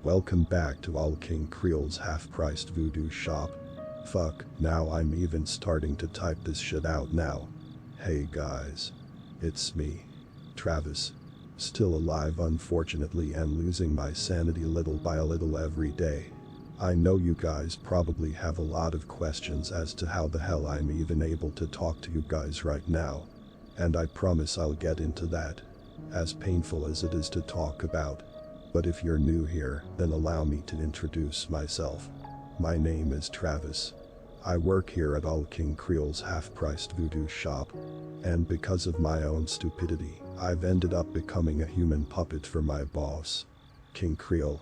Welcome back to All King Creel's half-priced voodoo shop. Fuck, now I'm even starting to type this shit out now. Hey guys. It's me. Travis. Still alive unfortunately and losing my sanity little by a little every day. I know you guys probably have a lot of questions as to how the hell I'm even able to talk to you guys right now. And I promise I'll get into that. As painful as it is to talk about. But if you're new here, then allow me to introduce myself. My name is Travis. I work here at All King Creel's half-priced voodoo shop. And because of my own stupidity, I've ended up becoming a human puppet for my boss, King Creel.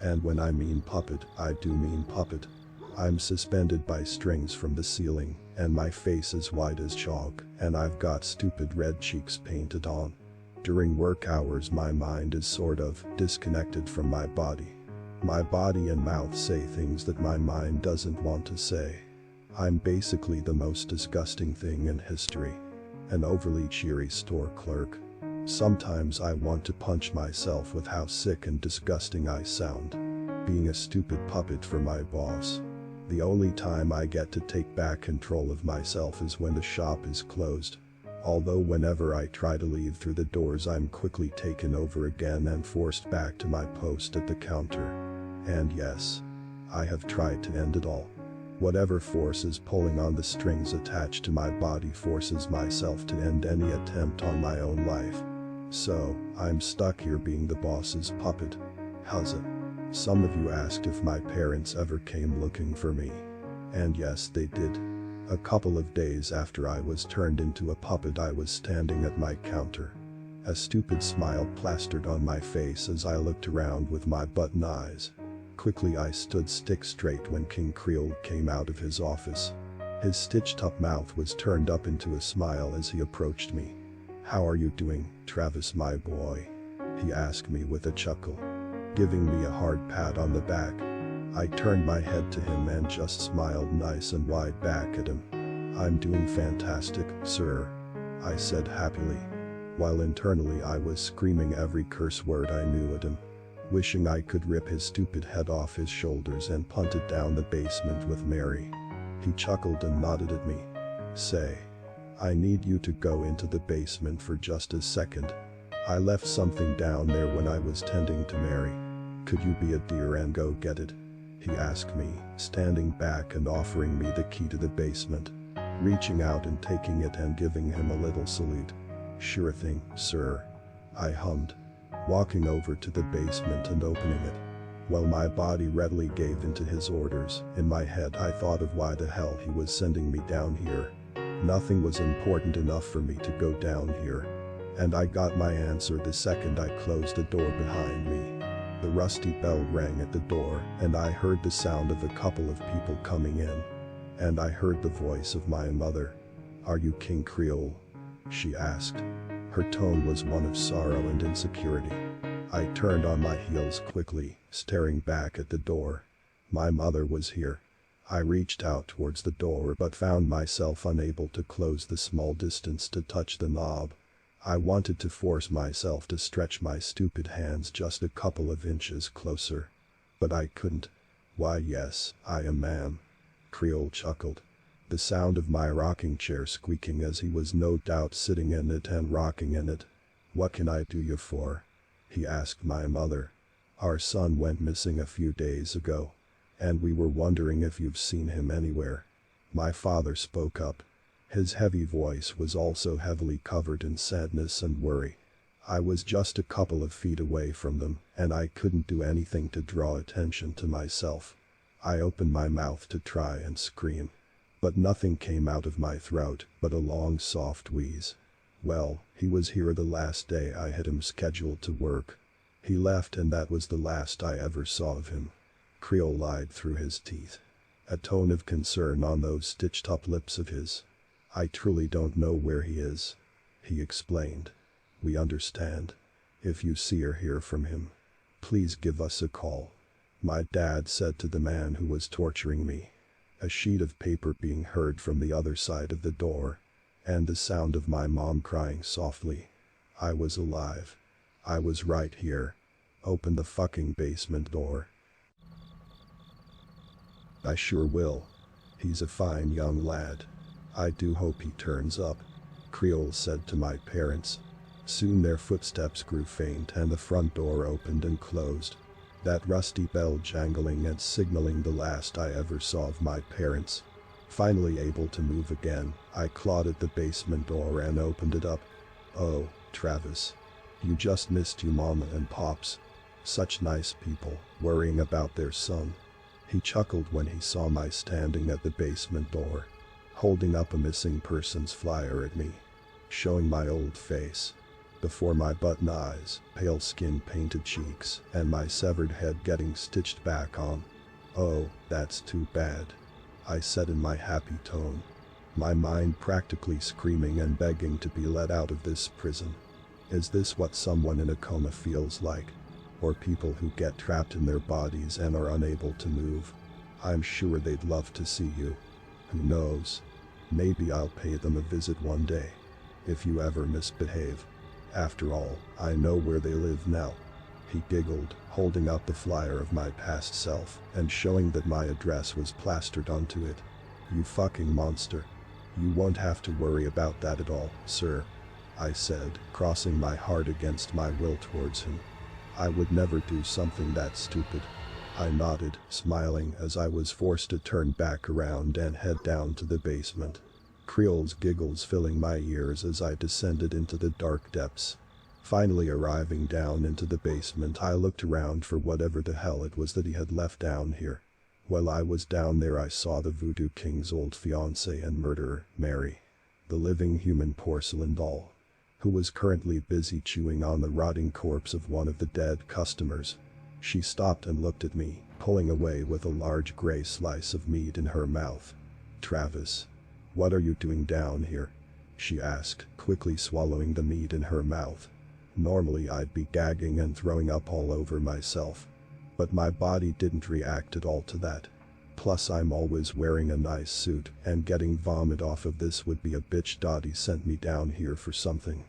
And when I mean puppet, I do mean puppet. I'm suspended by strings from the ceiling, and my face is white as chalk, and I've got stupid red cheeks painted on. During work hours my mind is sort of disconnected from my body. My body and mouth say things that my mind doesn't want to say. I'm basically the most disgusting thing in history. An overly cheery store clerk. Sometimes I want to punch myself with how sick and disgusting I sound. Being a stupid puppet for my boss. The only time I get to take back control of myself is when the shop is closed. Although whenever I try to leave through the doors I'm quickly taken over again and forced back to my post at the counter. And yes, I have tried to end it all. Whatever force is pulling on the strings attached to my body forces myself to end any attempt on my own life. So, I'm stuck here being the boss's puppet. How's it? Some of you asked if my parents ever came looking for me. And yes, they did. A couple of days after I was turned into a puppet I was standing at my counter. A stupid smile plastered on my face as I looked around with my button eyes. Quickly I stood stick straight when King Creel came out of his office. His stitched-up mouth was turned up into a smile as he approached me. "How are you doing, Travis my boy?" he asked me with a chuckle. Giving me a hard pat on the back. I turned my head to him and just smiled nice and wide back at him. "I'm doing fantastic, sir," I said happily. While internally I was screaming every curse word I knew at him. Wishing I could rip his stupid head off his shoulders and punt it down the basement with Mary. He chuckled and nodded at me. "Say. I need you to go into the basement for just a second. I left something down there when I was tending to Mary. Could you be a dear and go get it?" he asked me, standing back and offering me the key to the basement. Reaching out and taking it and giving him a little salute. "Sure thing, sir," I hummed. Walking over to the basement and opening it. While my body readily gave into his orders, in my head I thought of why the hell he was sending me down here. Nothing was important enough for me to go down here. And I got my answer the second I closed the door behind me. The rusty bell rang at the door, and I heard the sound of a couple of people coming in. And I heard the voice of my mother. "Are you King Creel?" she asked. Her tone was one of sorrow and insecurity. I turned on my heels quickly, staring back at the door. My mother was here. I reached out towards the door but found myself unable to close the small distance to touch the knob. I wanted to force myself to stretch my stupid hands just a couple of inches closer. But I couldn't. "Why yes, I am ma'am." Creel chuckled. The sound of my rocking chair squeaking as he was no doubt sitting in it and rocking in it. "What can I do you for?" he asked my mother. "Our son went missing a few days ago. And we were wondering if you've seen him anywhere." My father spoke up. His heavy voice was also heavily covered in sadness and worry. I was just a couple of feet away from them, and I couldn't do anything to draw attention to myself. I opened my mouth to try and scream. But nothing came out of my throat but a long soft wheeze. Well, he was here the last day I had him scheduled to work. He left and that was the last I ever saw of him. Creel lied through his teeth. A tone of concern on those stitched-up lips of his. "I truly don't know where he is," he explained. "We understand. If you see or hear from him, please give us a call," my dad said to the man who was torturing me. A sheet of paper being heard from the other side of the door. And the sound of my mom crying softly. I was alive. I was right here. Open the fucking basement door. I sure will. He's a fine young lad. I do hope he turns up, Creole said to my parents. Soon their footsteps grew faint and the front door opened and closed. That rusty bell jangling and signaling the last I ever saw of my parents. Finally able to move again, I clawed at the basement door and opened it up. Oh, Travis. You just missed you mama and pops. Such nice people, worrying about their son. He chuckled when he saw my standing at the basement door, holding up a missing persons flyer at me, showing my old face. Before my button eyes, pale skin, painted cheeks, and my severed head getting stitched back on. Oh, that's too bad, I said in my happy tone, my mind practically screaming and begging to be let out of this prison. Is this what someone in a coma feels like? Or people who get trapped in their bodies and are unable to move? I'm sure they'd love to see you. Who knows? Maybe I'll pay them a visit one day. If you ever misbehave. After all, I know where they live now. He giggled, holding up the flyer of my past self and showing that my address was plastered onto it. You fucking monster. You won't have to worry about that at all, sir, I said, crossing my heart against my will towards him. I would never do something that stupid. I nodded, smiling as I was forced to turn back around and head down to the basement. Creole's giggles filling my ears as I descended into the dark depths. Finally arriving down into the basement, I looked around for whatever the hell it was that he had left down here. While I was down there, I saw the Voodoo King's old fiancée and murderer, Mary, the living human porcelain doll, who was currently busy chewing on the rotting corpse of one of the dead customers. She stopped and looked at me, pulling away with a large gray slice of meat in her mouth. Travis, what are you doing down here? She asked, quickly swallowing the meat in her mouth. Normally I'd be gagging and throwing up all over myself, but my body didn't react at all to that. Plus I'm always wearing a nice suit, and getting vomit off of this would be a bitch. Dottie sent me down here for something.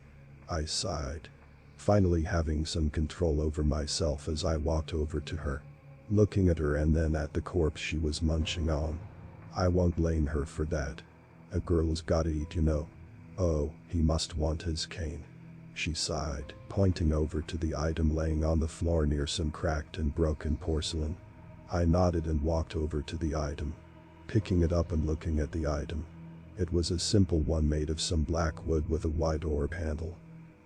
I sighed, finally having some control over myself as I walked over to her, looking at her and then at the corpse she was munching on. I won't blame her for that. A girl's gotta eat, you know. Oh, he must want his cane, she sighed, pointing over to the item laying on the floor near some cracked and broken porcelain. I nodded and walked over to the item, picking it up and looking at the item. It was a simple one made of some black wood with a wide orb handle.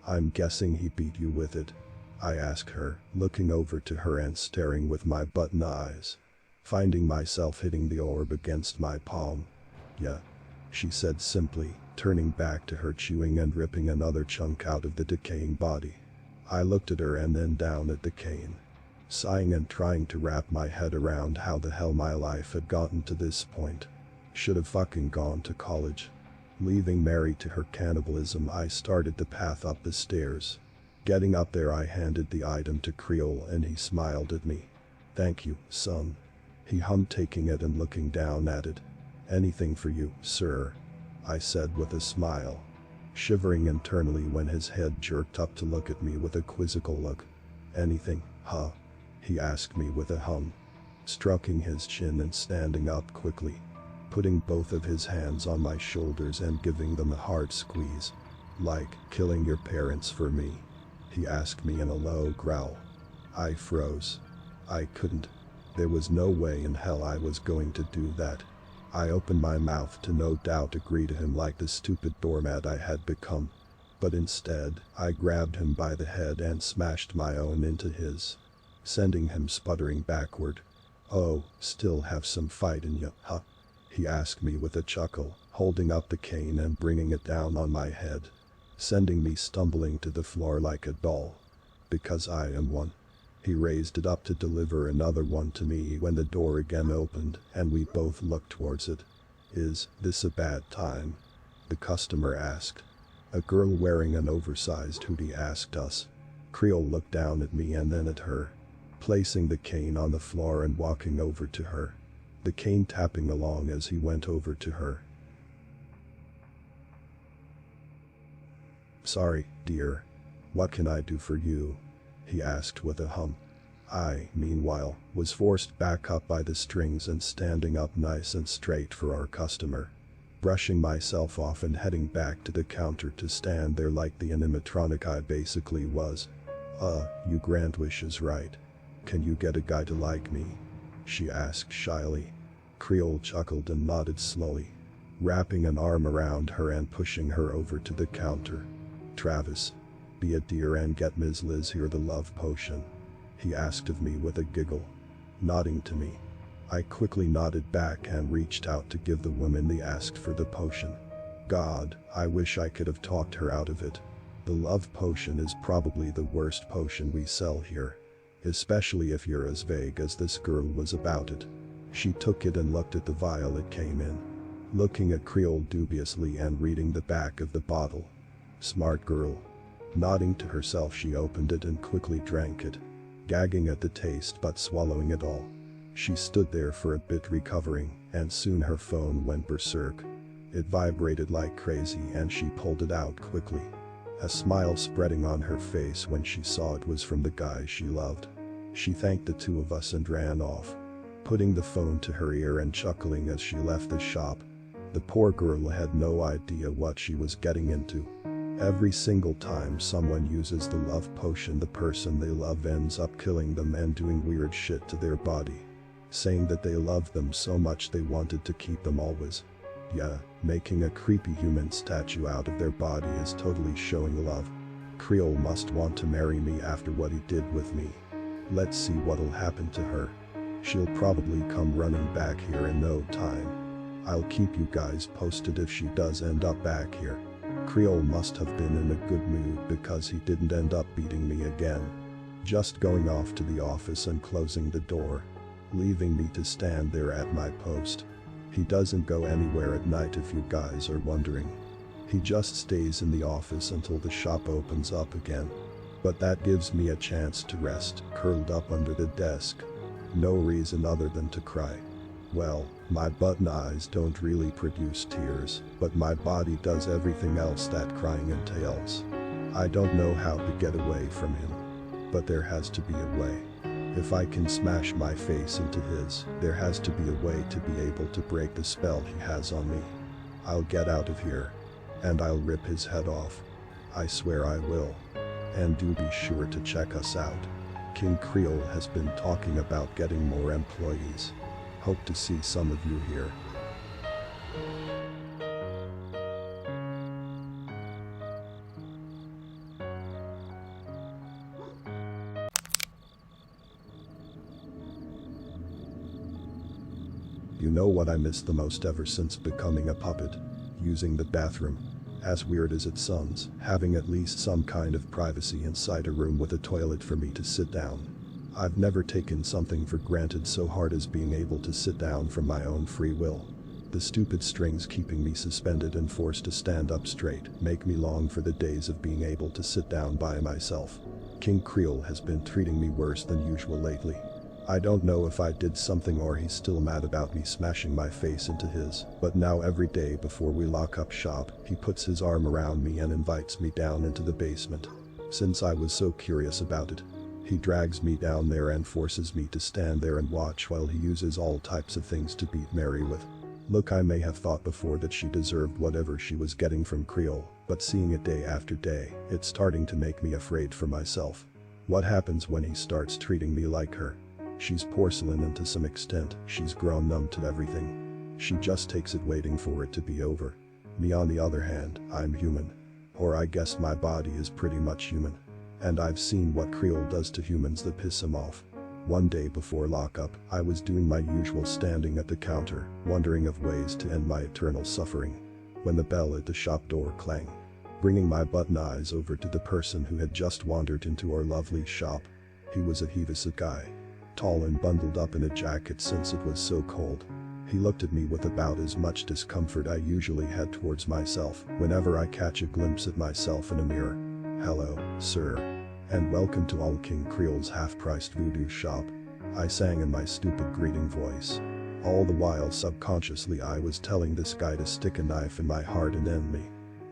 I'm guessing he beat you with it, I asked her, looking over to her and staring with my button eyes, finding myself hitting the orb against my palm. Yeah, she said simply, turning back to her chewing and ripping another chunk out of the decaying body. I looked at her and then down at the cane, sighing and trying to wrap my head around how the hell my life had gotten to this point. Should have fucking gone to college. Leaving Mary to her cannibalism, I started the path up the stairs. Getting up there, I handed the item to Creole and he smiled at me. Thank you, son, he hummed, taking it and looking down at it. Anything for you, sir, I said with a smile, shivering internally when his head jerked up to look at me with a quizzical look. Anything, huh? He asked me with a hum, stroking his chin and standing up quickly, putting both of his hands on my shoulders and giving them a hard squeeze. Like killing your parents for me? He asked me in a low growl. I froze. I couldn't. There was no way in hell I was going to do that. I opened my mouth to no doubt agree to him like the stupid doormat I had become, but instead, I grabbed him by the head and smashed my own into his, sending him sputtering backward. Oh, still have some fight in you, huh? He asked me with a chuckle, holding up the cane and bringing it down on my head, sending me stumbling to the floor like a doll. Because I am one. He raised it up to deliver another one to me when the door again opened and we both looked towards it. Is this a bad time? The customer asked. A girl wearing an oversized hoodie asked us. Creole looked down at me and then at her, placing the cane on the floor and walking over to her, the cane tapping along as he went over to her. Sorry, dear. What can I do for you? he asked with a hum. I, meanwhile, was forced back up by the strings and standing up nice and straight for our customer. Brushing myself off and heading back to the counter to stand there like the animatronic I basically was. You grant wishes, right? Can you get a guy to like me? She asked shyly. Creole chuckled and nodded slowly, wrapping an arm around her and pushing her over to the counter. Travis, be a dear and get Ms. Liz here the love potion, he asked of me with a giggle. Nodding to me, I quickly nodded back and reached out to give the woman the asked for the potion. God, I wish I could have talked her out of it. The love potion is probably the worst potion we sell here, especially if you're as vague as this girl was about it. She took it and looked at the vial it came in, looking at Creole dubiously and reading the back of the bottle. Smart girl. Nodding to herself, she opened it and quickly drank it, gagging at the taste but swallowing it all. She stood there for a bit recovering, and soon her phone went berserk. It vibrated like crazy and she pulled it out quickly, a smile spreading on her face when she saw it was from the guy she loved. She thanked the two of us and ran off, putting the phone to her ear and chuckling as she left the shop. The poor girl had no idea what she was getting into. Every single time someone uses the love potion, the person they love ends up killing them and doing weird shit to their body, saying that they love them so much they wanted to keep them always. Yeah, making a creepy human statue out of their body is totally showing love. Creole must want to marry me after what he did with me. Let's see what'll happen to her. She'll probably come running back here in no time. I'll keep you guys posted if she does end up back here. Creole must have been in a good mood because he didn't end up beating me again. Just going off to the office and closing the door, leaving me to stand there at my post. He doesn't go anywhere at night if you guys are wondering. He just stays in the office until the shop opens up again. But that gives me a chance to rest, curled up under the desk. No reason other than to cry. Well, my button eyes don't really produce tears, but my body does everything else that crying entails. I don't know how to get away from him, but there has to be a way. If I can smash my face into his, there has to be a way to be able to break the spell he has on me. I'll get out of here, and I'll rip his head off. I swear I will. And do be sure to check us out. King Creole has been talking about getting more employees. Hope to see some of you here. You know what I miss the most ever since becoming a puppet? Using the bathroom. As weird as it sounds, having at least some kind of privacy inside a room with a toilet for me to sit down. I've never taken something for granted so hard as being able to sit down from my own free will. The stupid strings keeping me suspended and forced to stand up straight make me long for the days of being able to sit down by myself. King Creole has been treating me worse than usual lately. I don't know if I did something or he's still mad about me smashing my face into his, but now every day before we lock up shop, he puts his arm around me and invites me down into the basement. Since I was so curious about it, he drags me down there and forces me to stand there and watch while he uses all types of things to beat Mary with. Look, I may have thought before that she deserved whatever she was getting from Creole, but seeing it day after day, it's starting to make me afraid for myself. What happens when he starts treating me like her? She's porcelain, and to some extent, she's grown numb to everything. She just takes it waiting for it to be over. Me on the other hand, I'm human. Or I guess my body is pretty much human. And I've seen what Creole does to humans that piss him off. One day before lockup, I was doing my usual standing at the counter, wondering of ways to end my eternal suffering, when the bell at the shop door clanged, bringing my button eyes over to the person who had just wandered into our lovely shop. He was a heavy-set guy, tall and bundled up in a jacket since it was so cold. He looked at me with about as much discomfort I usually had towards myself whenever I catch a glimpse at myself in a mirror. "Hello, sir. And welcome to All King Creole's half-priced Voodoo shop," I sang in my stupid greeting voice. All the while subconsciously I was telling this guy to stick a knife in my heart and end me.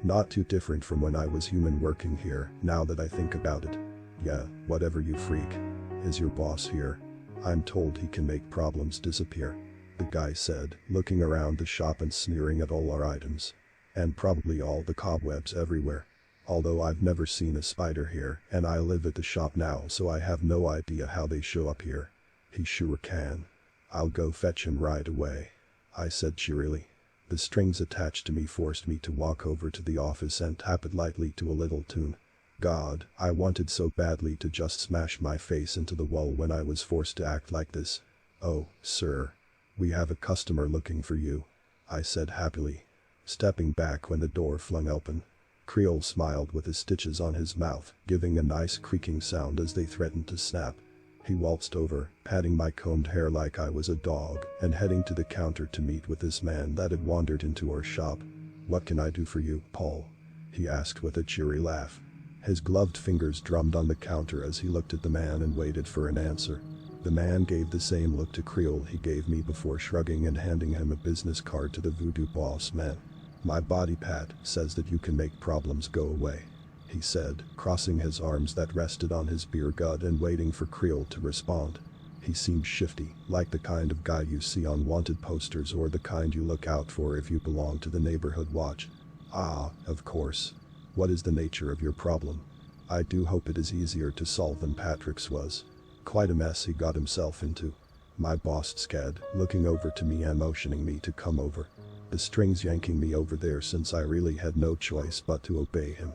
Not too different from when I was human working here, now that I think about it. Yeah, whatever you freak. Is your boss here? I'm told he can make problems disappear. The guy said, looking around the shop and sneering at all our items. And probably all the cobwebs everywhere. Although I've never seen a spider here, and I live at the shop now, so I have no idea how they show up here. He sure can. I'll go fetch him right away, I said cheerily. The strings attached to me forced me to walk over to the office and tap it lightly to a little tune. God, I wanted so badly to just smash my face into the wall when I was forced to act like this. Oh, sir. We have a customer looking for you, I said happily, stepping back when the door flung open. Creole smiled with his stitches on his mouth, giving a nice creaking sound as they threatened to snap. He waltzed over, patting my combed hair like I was a dog, and heading to the counter to meet with this man that had wandered into our shop. What can I do for you, Paul? He asked with a cheery laugh. His gloved fingers drummed on the counter as he looked at the man and waited for an answer. The man gave the same look to Creole he gave me before shrugging and handing him a business card to the Voodoo boss man. My body pat says that you can make problems go away, he said, crossing his arms that rested on his beer gut and waiting for Creole to respond. He seemed shifty, like the kind of guy you see on wanted posters or the kind you look out for if you belong to the neighborhood watch. Ah, of course. What is the nature of your problem? I do hope it is easier to solve than Patrick's was. Quite a mess he got himself into. My boss said, looking over to me and motioning me to come over. The strings yanking me over there since I really had no choice but to obey him.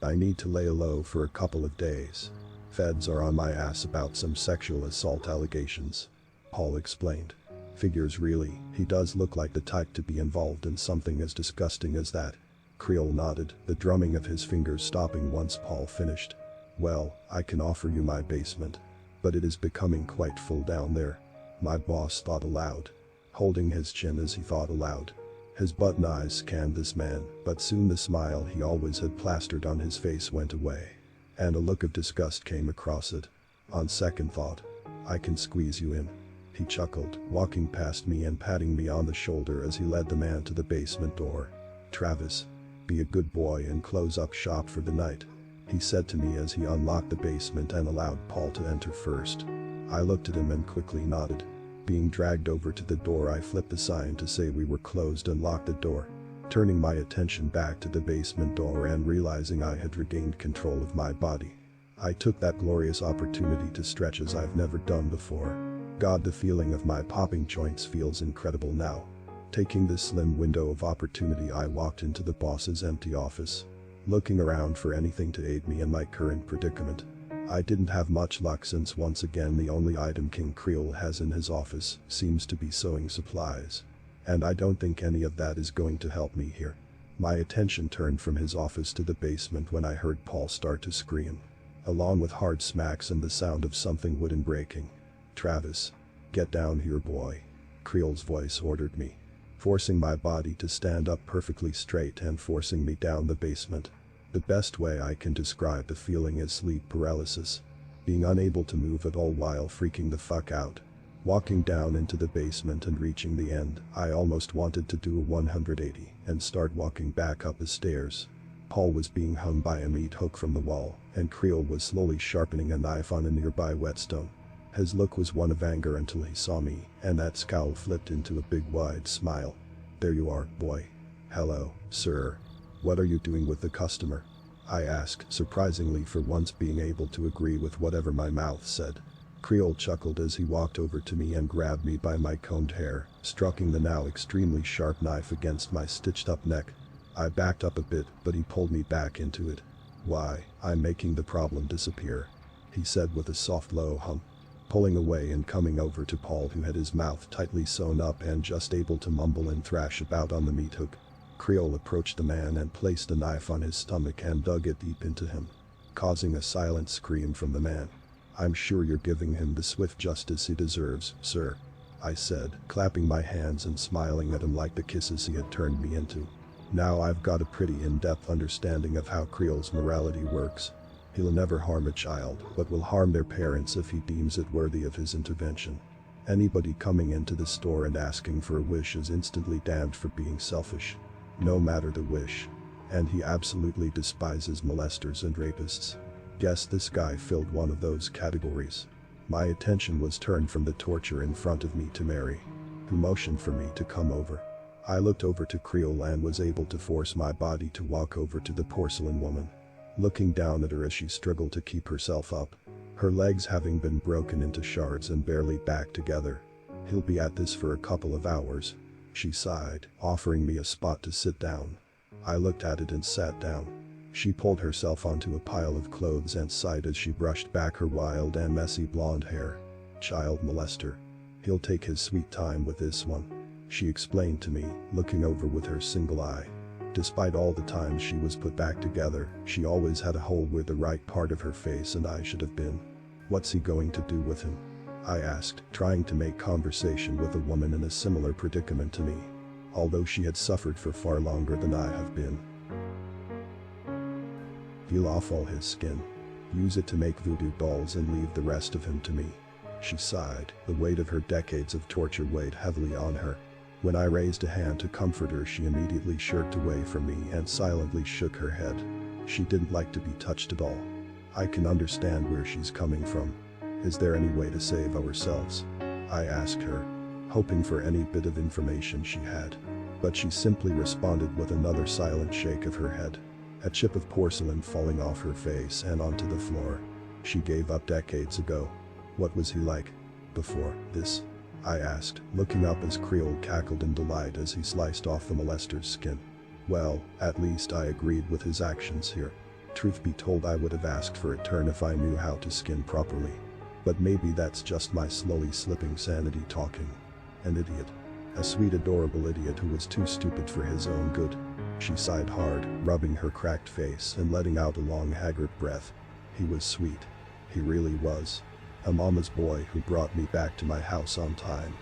I need to lay low for a couple of days. Feds are on my ass about some sexual assault allegations, Paul explained. Figures really, he does look like the type to be involved in something as disgusting as that. Creole nodded, the drumming of his fingers stopping once Paul finished. Well, I can offer you my basement. But it is becoming quite full down there. My boss thought aloud, holding his chin as he thought aloud. His button eyes scanned this man, but soon the smile he always had plastered on his face went away. And a look of disgust came across it. On second thought, I can squeeze you in, he chuckled, walking past me and patting me on the shoulder as he led the man to the basement door. Travis, be a good boy and close up shop for the night, he said to me as he unlocked the basement and allowed Paul to enter first. I looked at him and quickly nodded. Being dragged over to the door, I flipped the sign to say we were closed and locked the door. Turning my attention back to the basement door and realizing I had regained control of my body, I took that glorious opportunity to stretch as I've never done before. God, the feeling of my popping joints feels incredible now. Taking this slim window of opportunity, I walked into the boss's empty office, looking around for anything to aid me in my current predicament. I didn't have much luck since once again the only item King Creole has in his office seems to be sewing supplies. And I don't think any of that is going to help me here. My attention turned from his office to the basement when I heard Paul start to scream, along with hard smacks and the sound of something wooden breaking. Travis, get down here, boy, Creole's voice ordered me, forcing my body to stand up perfectly straight and forcing me down the basement. The best way I can describe the feeling is sleep paralysis. Being unable to move at all while freaking the fuck out. Walking down into the basement and reaching the end, I almost wanted to do a 180 and start walking back up the stairs. Paul was being hung by a meat hook from the wall, and Creole was slowly sharpening a knife on a nearby whetstone. His look was one of anger until he saw me, and that scowl flipped into a big wide smile. There you are, boy. Hello, sir. What are you doing with the customer? I asked, surprisingly for once being able to agree with whatever my mouth said. Creole chuckled as he walked over to me and grabbed me by my combed hair, striking the now extremely sharp knife against my stitched-up neck. I backed up a bit, but he pulled me back into it. Why, I'm making the problem disappear, he said with a soft low hum. Pulling away and coming over to Paul, who had his mouth tightly sewn up and just able to mumble and thrash about on the meat hook. Creole approached the man and placed a knife on his stomach and dug it deep into him, causing a silent scream from the man. I'm sure you're giving him the swift justice he deserves, sir, I said, clapping my hands and smiling at him like the kisses he had turned me into. Now I've got a pretty in-depth understanding of how Creole's morality works. He'll never harm a child, but will harm their parents if he deems it worthy of his intervention. Anybody coming into the store and asking for a wish is instantly damned for being selfish. No matter the wish. And he absolutely despises molesters and rapists. Guess this guy filled one of those categories. My attention was turned from the torture in front of me to Mary, who motioned for me to come over. I looked over to Creole and was able to force my body to walk over to the porcelain woman, looking down at her as she struggled to keep herself up, her legs having been broken into shards and barely back together. "He'll be at this for a couple of hours," she sighed, offering me a spot to sit down. I looked at it and sat down. She pulled herself onto a pile of clothes and sighed as she brushed back her wild and messy blonde hair. "Child molester. He'll take his sweet time with this one," she explained to me, looking over with her single eye. Despite all the times she was put back together, she always had a hole where the right part of her face and eye should have been. "What's he going to do with him?" I asked, trying to make conversation with a woman in a similar predicament to me, although she had suffered for far longer than I have been. "Peel off all his skin. Use it to make voodoo dolls and leave the rest of him to me," she sighed, the weight of her decades of torture weighed heavily on her. When I raised a hand to comfort her, she immediately shirked away from me and silently shook her head. She didn't like to be touched at all. I can understand where she's coming from. "Is there any way to save ourselves?" I asked her, hoping for any bit of information she had. But she simply responded with another silent shake of her head, a chip of porcelain falling off her face and onto the floor. She gave up decades ago. "What was he like before this?" I asked, looking up as Creole cackled in delight as he sliced off the molester's skin. Well, at least I agreed with his actions here. Truth be told, I would have asked for a turn if I knew how to skin properly. But maybe that's just my slowly slipping sanity talking. An idiot. A sweet, adorable idiot who was too stupid for his own good. She sighed hard, rubbing her cracked face and letting out a long, haggard breath. He was sweet. He really was. A mama's boy who brought me back to my house on time.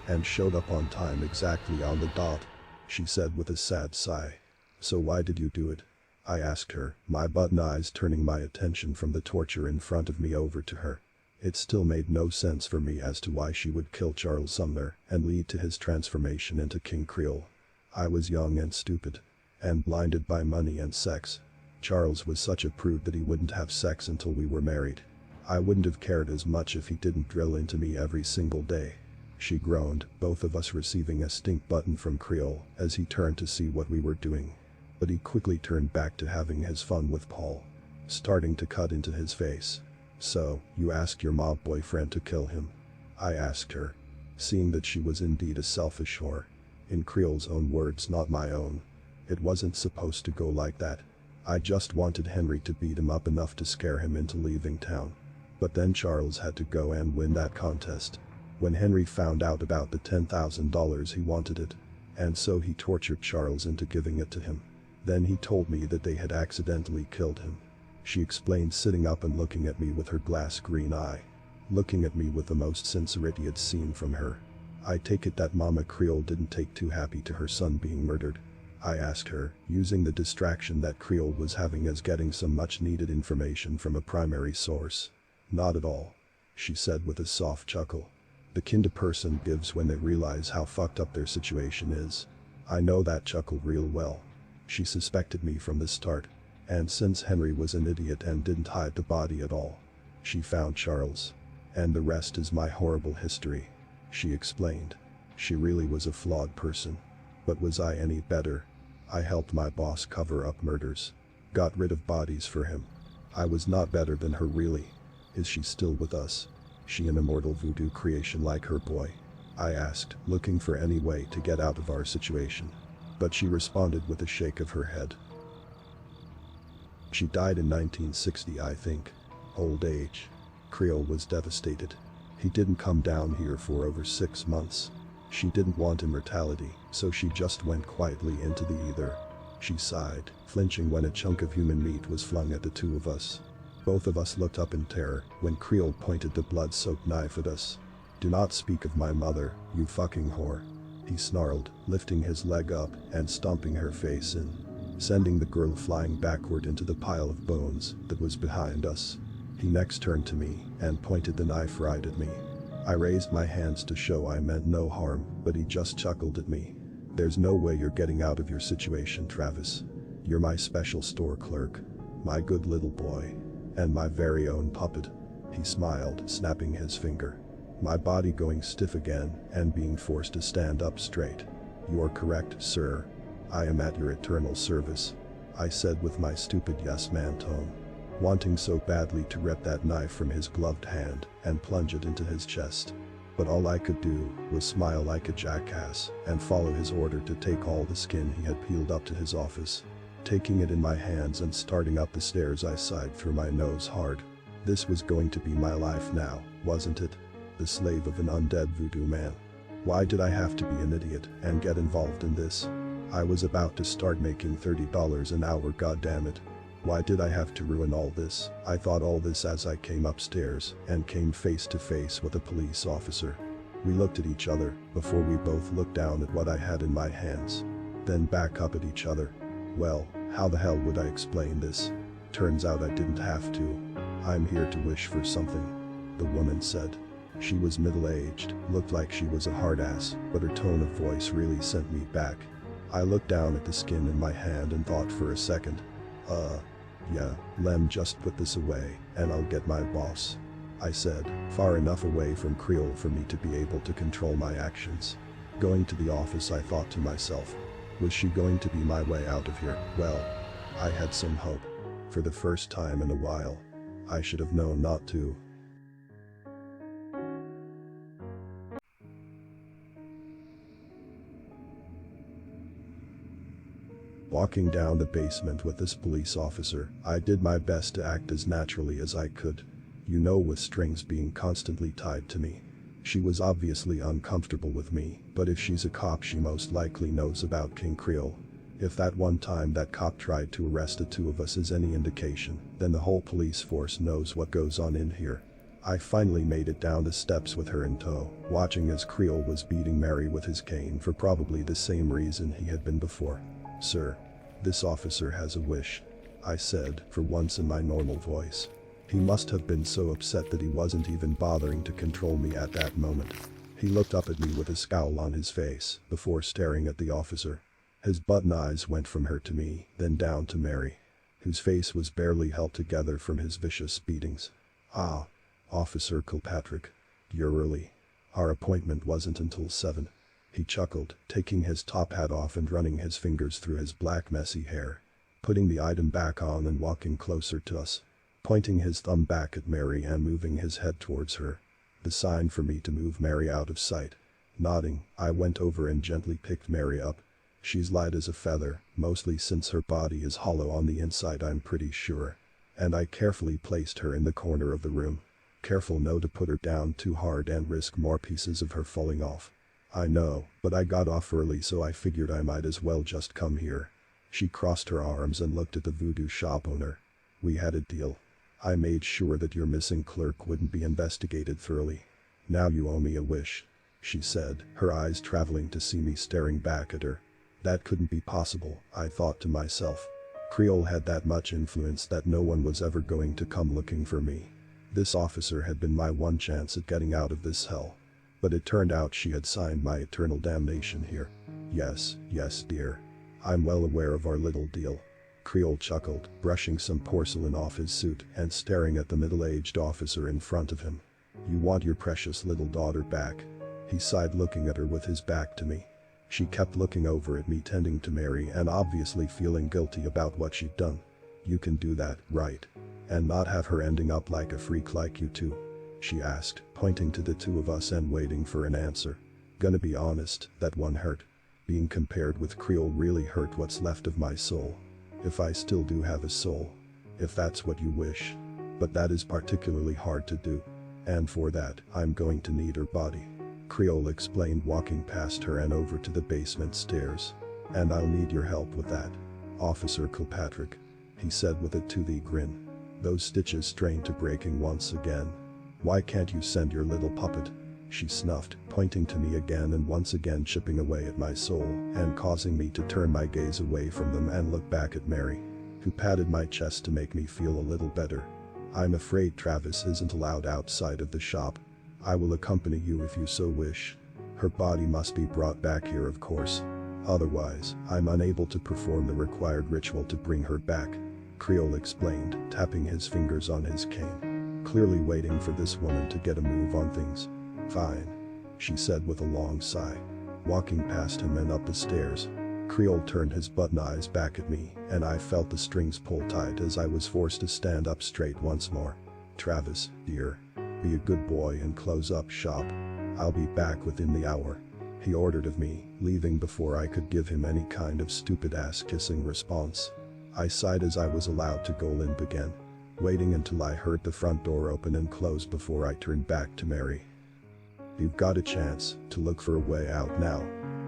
And showed up on time exactly on the dot, she said with a sad sigh. "So why did you do it?" I asked her, my button eyes turning my attention from the torture in front of me over to her. It still made no sense for me as to why she would kill Charles Sumner and lead to his transformation into King Creole. I was young and stupid. And blinded by money and sex. Charles was such a prude that he wouldn't have sex until we were married. I wouldn't have cared as much if he didn't drill into me every single day. She groaned, both of us receiving a stink button from Creole as he turned to see what we were doing. But he quickly turned back to having his fun with Paul, starting to cut into his face. "So, you asked your mob boyfriend to kill him?" I asked her, seeing that she was indeed a selfish whore. In Creole's own words, not my own. It wasn't supposed to go like that. I just wanted Henry to beat him up enough to scare him into leaving town. But then Charles had to go and win that contest. When Henry found out about the $10,000, he wanted it. And so he tortured Charles into giving it to him. Then he told me that they had accidentally killed him. She explained, sitting up and looking at me with her glass green eye. Looking at me with the most sincerity I'd seen from her. "I take it that Mama Creole didn't take too happy to her son being murdered?" I asked her, using the distraction that Creole was having as getting some much needed information from a primary source. "Not at all," she said with a soft chuckle. The kind a person gives when they realize how fucked up their situation is. I know that chuckle real well. She suspected me from the start. And since Henry was an idiot and didn't hide the body at all, she found Charles. And the rest is my horrible history, she explained. She really was a flawed person. But was I any better? I helped my boss cover up murders. Got rid of bodies for him. I was not better than her, really. Is she still with us? She an immortal voodoo creation like her boy? I asked, looking for any way to get out of our situation. But she responded with a shake of her head. She died in 1960, I think. Old age. Creole was devastated. He didn't come down here for over 6 months. She didn't want immortality, so she just went quietly into the ether. She sighed, flinching when a chunk of human meat was flung at the two of us. Both of us looked up in terror when Creole pointed the blood-soaked knife at us. "Do not speak of my mother, you fucking whore," he snarled, lifting his leg up and stomping her face in, sending the girl flying backward into the pile of bones that was behind us. He next turned to me and pointed the knife right at me. I raised my hands to show I meant no harm, but he just chuckled at me. "There's no way you're getting out of your situation, Travis. You're my special store clerk. My good little boy. And my very own puppet. He smiled, snapping his finger. My body going stiff again and being forced to stand up straight. "You're correct, sir. I am at your eternal service," I said with my stupid yes man tone, wanting so badly to rip that knife from his gloved hand and plunge it into his chest. But all I could do was smile like a jackass and follow his order to take all the skin he had peeled up to his office. Taking it in my hands and starting up the stairs, I sighed through my nose hard. This was going to be my life now, wasn't it? The slave of an undead voodoo man. Why did I have to be an idiot and get involved in this? I was about to start making $30 an hour, goddammit. Why did I have to ruin all this? I thought all this as I came upstairs and came face to face with a police officer. We looked at each other before we both looked down at what I had in my hands. Then back up at each other. Well, how the hell would I explain this? Turns out I didn't have to. "I'm here to wish for something," the woman said. She was middle-aged, looked like she was a hard ass, but her tone of voice really sent me back. I looked down at the skin in my hand and thought for a second. Yeah, Lem, just put this away, and I'll get my boss," I said, far enough away from Creole for me to be able to control my actions. Going to the office, I thought to myself. Was she going to be my way out of here? Well, I had some hope. For the first time in a while. I should have known not to. Walking down the basement with this police officer, I did my best to act as naturally as I could. You know, with strings being constantly tied to me. She was obviously uncomfortable with me, but if she's a cop, she most likely knows about King Creole. If that one time that cop tried to arrest the two of us is any indication, then the whole police force knows what goes on in here. I finally made it down the steps with her in tow, watching as Creole was beating Mary with his cane for probably the same reason he had been before. "Sir, this officer has a wish," I said, for once in my normal voice. He must have been so upset that he wasn't even bothering to control me at that moment. He looked up at me with a scowl on his face before staring at the officer. His button eyes went from her to me, then down to Mary, whose face was barely held together from his vicious beatings. "Ah, Officer Kilpatrick. You're early. Our appointment wasn't until 7. He chuckled, taking his top hat off and running his fingers through his black messy hair. Putting the item back on and walking closer to us. Pointing his thumb back at Mary and moving his head towards her. The sign for me to move Mary out of sight. Nodding, I went over and gently picked Mary up. She's light as a feather, mostly since her body is hollow on the inside, I'm pretty sure. And I carefully placed her in the corner of the room. Careful no to put her down too hard and risk more pieces of her falling off. I know, but I got off early, so I figured I might as well just come here. She crossed her arms and looked at the voodoo shop owner. We had a deal. I made sure that your missing clerk wouldn't be investigated thoroughly. Now you owe me a wish, she said, her eyes traveling to see me staring back at her. That couldn't be possible, I thought to myself. Creole had that much influence that no one was ever going to come looking for me. This officer had been my one chance at getting out of this hell. But it turned out she had signed my eternal damnation here. Yes, dear. I'm well aware of our little deal. Creole chuckled, brushing some porcelain off his suit and staring at the middle-aged officer in front of him. You want your precious little daughter back? He sighed, looking at her with his back to me. She kept looking over at me, tending to Mary and obviously feeling guilty about what she'd done. You can do that, right? And not have her ending up like a freak like you two? She asked, pointing to the two of us and waiting for an answer. Gonna be honest, that one hurt. Being compared with Creole really hurt what's left of my soul. If I still do have a soul. If that's what you wish. But that is particularly hard to do. And for that, I'm going to need her body. Creole explained, walking past her and over to the basement stairs. And I'll need your help with that, Officer Kilpatrick, he said with a toothy grin. Those stitches strained to breaking once again. Why can't you send your little puppet? She snuffed, pointing to me again and once again chipping away at my soul and causing me to turn my gaze away from them and look back at Mary, who patted my chest to make me feel a little better. I'm afraid Travis isn't allowed outside of the shop. I will accompany you if you so wish. Her body must be brought back here, of course. Otherwise, I'm unable to perform the required ritual to bring her back. Creole explained, tapping his fingers on his cane. Clearly waiting for this woman to get a move on things. Fine, she said with a long sigh. Walking past him and up the stairs. Creole turned his button eyes back at me, and I felt the strings pull tight as I was forced to stand up straight once more. Travis, dear. Be a good boy and close up shop. I'll be back within the hour. He ordered of me, leaving before I could give him any kind of stupid ass kissing response. I sighed as I was allowed to go limp again, waiting until I heard the front door open and close before I turned back to Mary. You've got a chance to look for a way out now,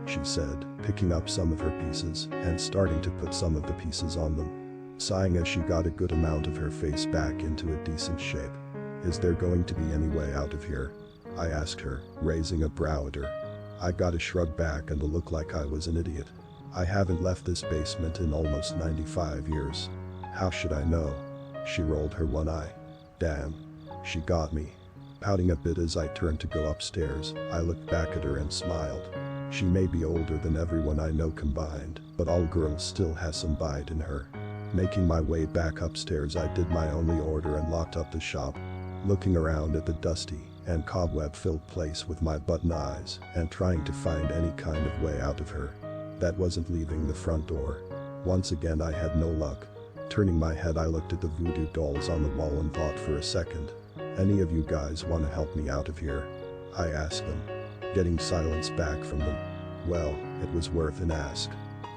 she said, picking up some of her pieces and starting to put some of the pieces on them, sighing as she got a good amount of her face back into a decent shape. Is there going to be any way out of here? I asked her, raising a brow at her. I got a shrug back and a look like I was an idiot. I haven't left this basement in almost 95 years. How should I know? She rolled her one eye. Damn. She got me. Pouting a bit as I turned to go upstairs, I looked back at her and smiled. She may be older than everyone I know combined, but all girls still has some bite in her. Making my way back upstairs, I did my only order and locked up the shop. Looking around at the dusty and cobweb-filled place with my button eyes and trying to find any kind of way out of her. That wasn't leaving the front door. Once again I had no luck. Turning my head, I looked at the voodoo dolls on the wall and thought for a second. Any of you guys want to help me out of here? I asked them, getting silence back from them. Well, it was worth an ask.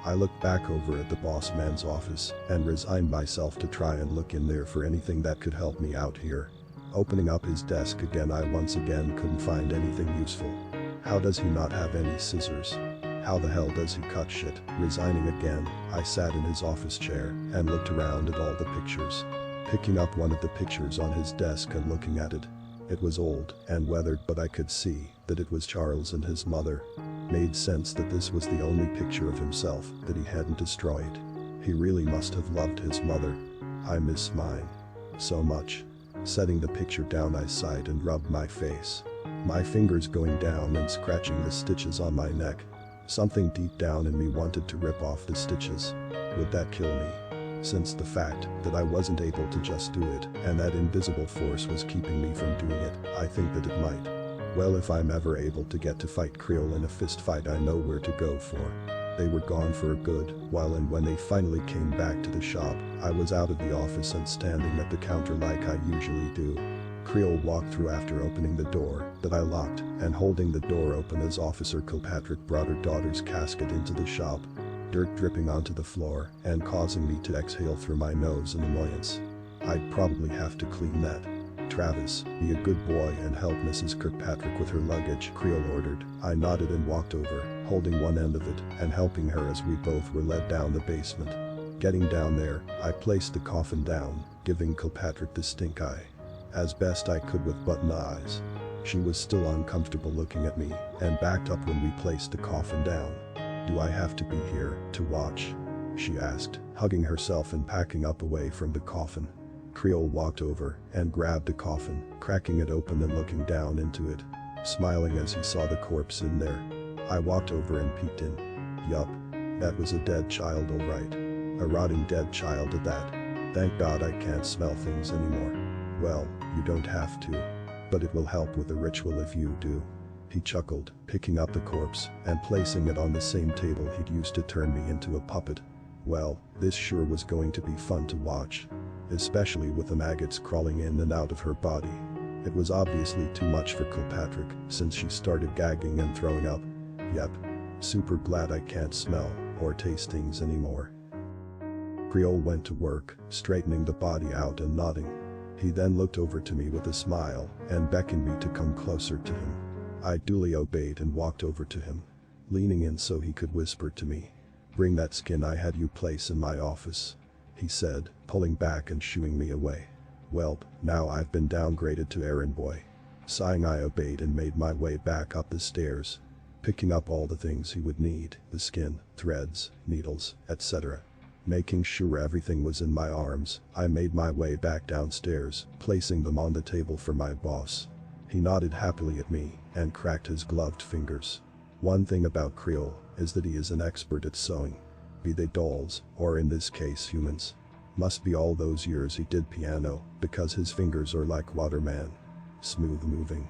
I looked back over at the boss man's office and resigned myself to try and look in there for anything that could help me out here. Opening up his desk again, I once again couldn't find anything useful. How does he not have any scissors? How the hell does he cut shit? Resigning again, I sat in his office chair and looked around at all the pictures. Picking up one of the pictures on his desk and looking at it. It was old and weathered, but I could see that it was Charles and his mother. Made sense that this was the only picture of himself that he hadn't destroyed. He really must have loved his mother. I miss mine so much. Setting the picture down, I sighed and rubbed my face. My fingers going down and scratching the stitches on my neck. Something deep down in me wanted to rip off the stitches. Would that kill me? Since the fact that I wasn't able to just do it and that invisible force was keeping me from doing it, I think that it might. Well, if I'm ever able to get to fight Creole in a fist fight, I know where to go for. They were gone for a good while, and when they finally came back to the shop, I was out of the office and standing at the counter like I usually do. Creole walked through after opening the door that I locked and holding the door open as Officer Kilpatrick brought her daughter's casket into the shop. Dirt dripping onto the floor and causing me to exhale through my nose in annoyance. I'd probably have to clean that. Travis, be a good boy and help Mrs. Kirkpatrick with her luggage, Creole ordered. I nodded and walked over, holding one end of it and helping her as we both were led down the basement. Getting down there, I placed the coffin down, giving Kilpatrick the stink eye. As best I could with button eyes. She was still uncomfortable looking at me and backed up when we placed the coffin down. Do I have to be here to watch? She asked, hugging herself and packing up away from the coffin. Creole walked over and grabbed the coffin, cracking it open and looking down into it, smiling as he saw the corpse in there. I walked over and peeked in. Yup, that was a dead child, all right. A rotting dead child at that. Thank God I can't smell things anymore. Well, you don't have to. But it will help with the ritual if you do. He chuckled, picking up the corpse and placing it on the same table he'd used to turn me into a puppet. Well, this sure was going to be fun to watch. Especially with the maggots crawling in and out of her body. It was obviously too much for Kilpatrick since she started gagging and throwing up. Yep. Super glad I can't smell or taste things anymore. Creole went to work, straightening the body out and nodding. He then looked over to me with a smile and beckoned me to come closer to him. I duly obeyed and walked over to him, leaning in so he could whisper to me. Bring that skin I had you place in my office, he said, pulling back and shooing me away. Welp, now I've been downgraded to errand boy. Sighing, I obeyed and made my way back up the stairs, picking up all the things he would need, the skin, threads, needles, etc. Making sure everything was in my arms, I made my way back downstairs, placing them on the table for my boss. He nodded happily at me and cracked his gloved fingers. One thing about Creole is that he is an expert at sewing. Be they dolls, or in this case humans. Must be all those years he did piano, because his fingers are like water, man. Smooth moving.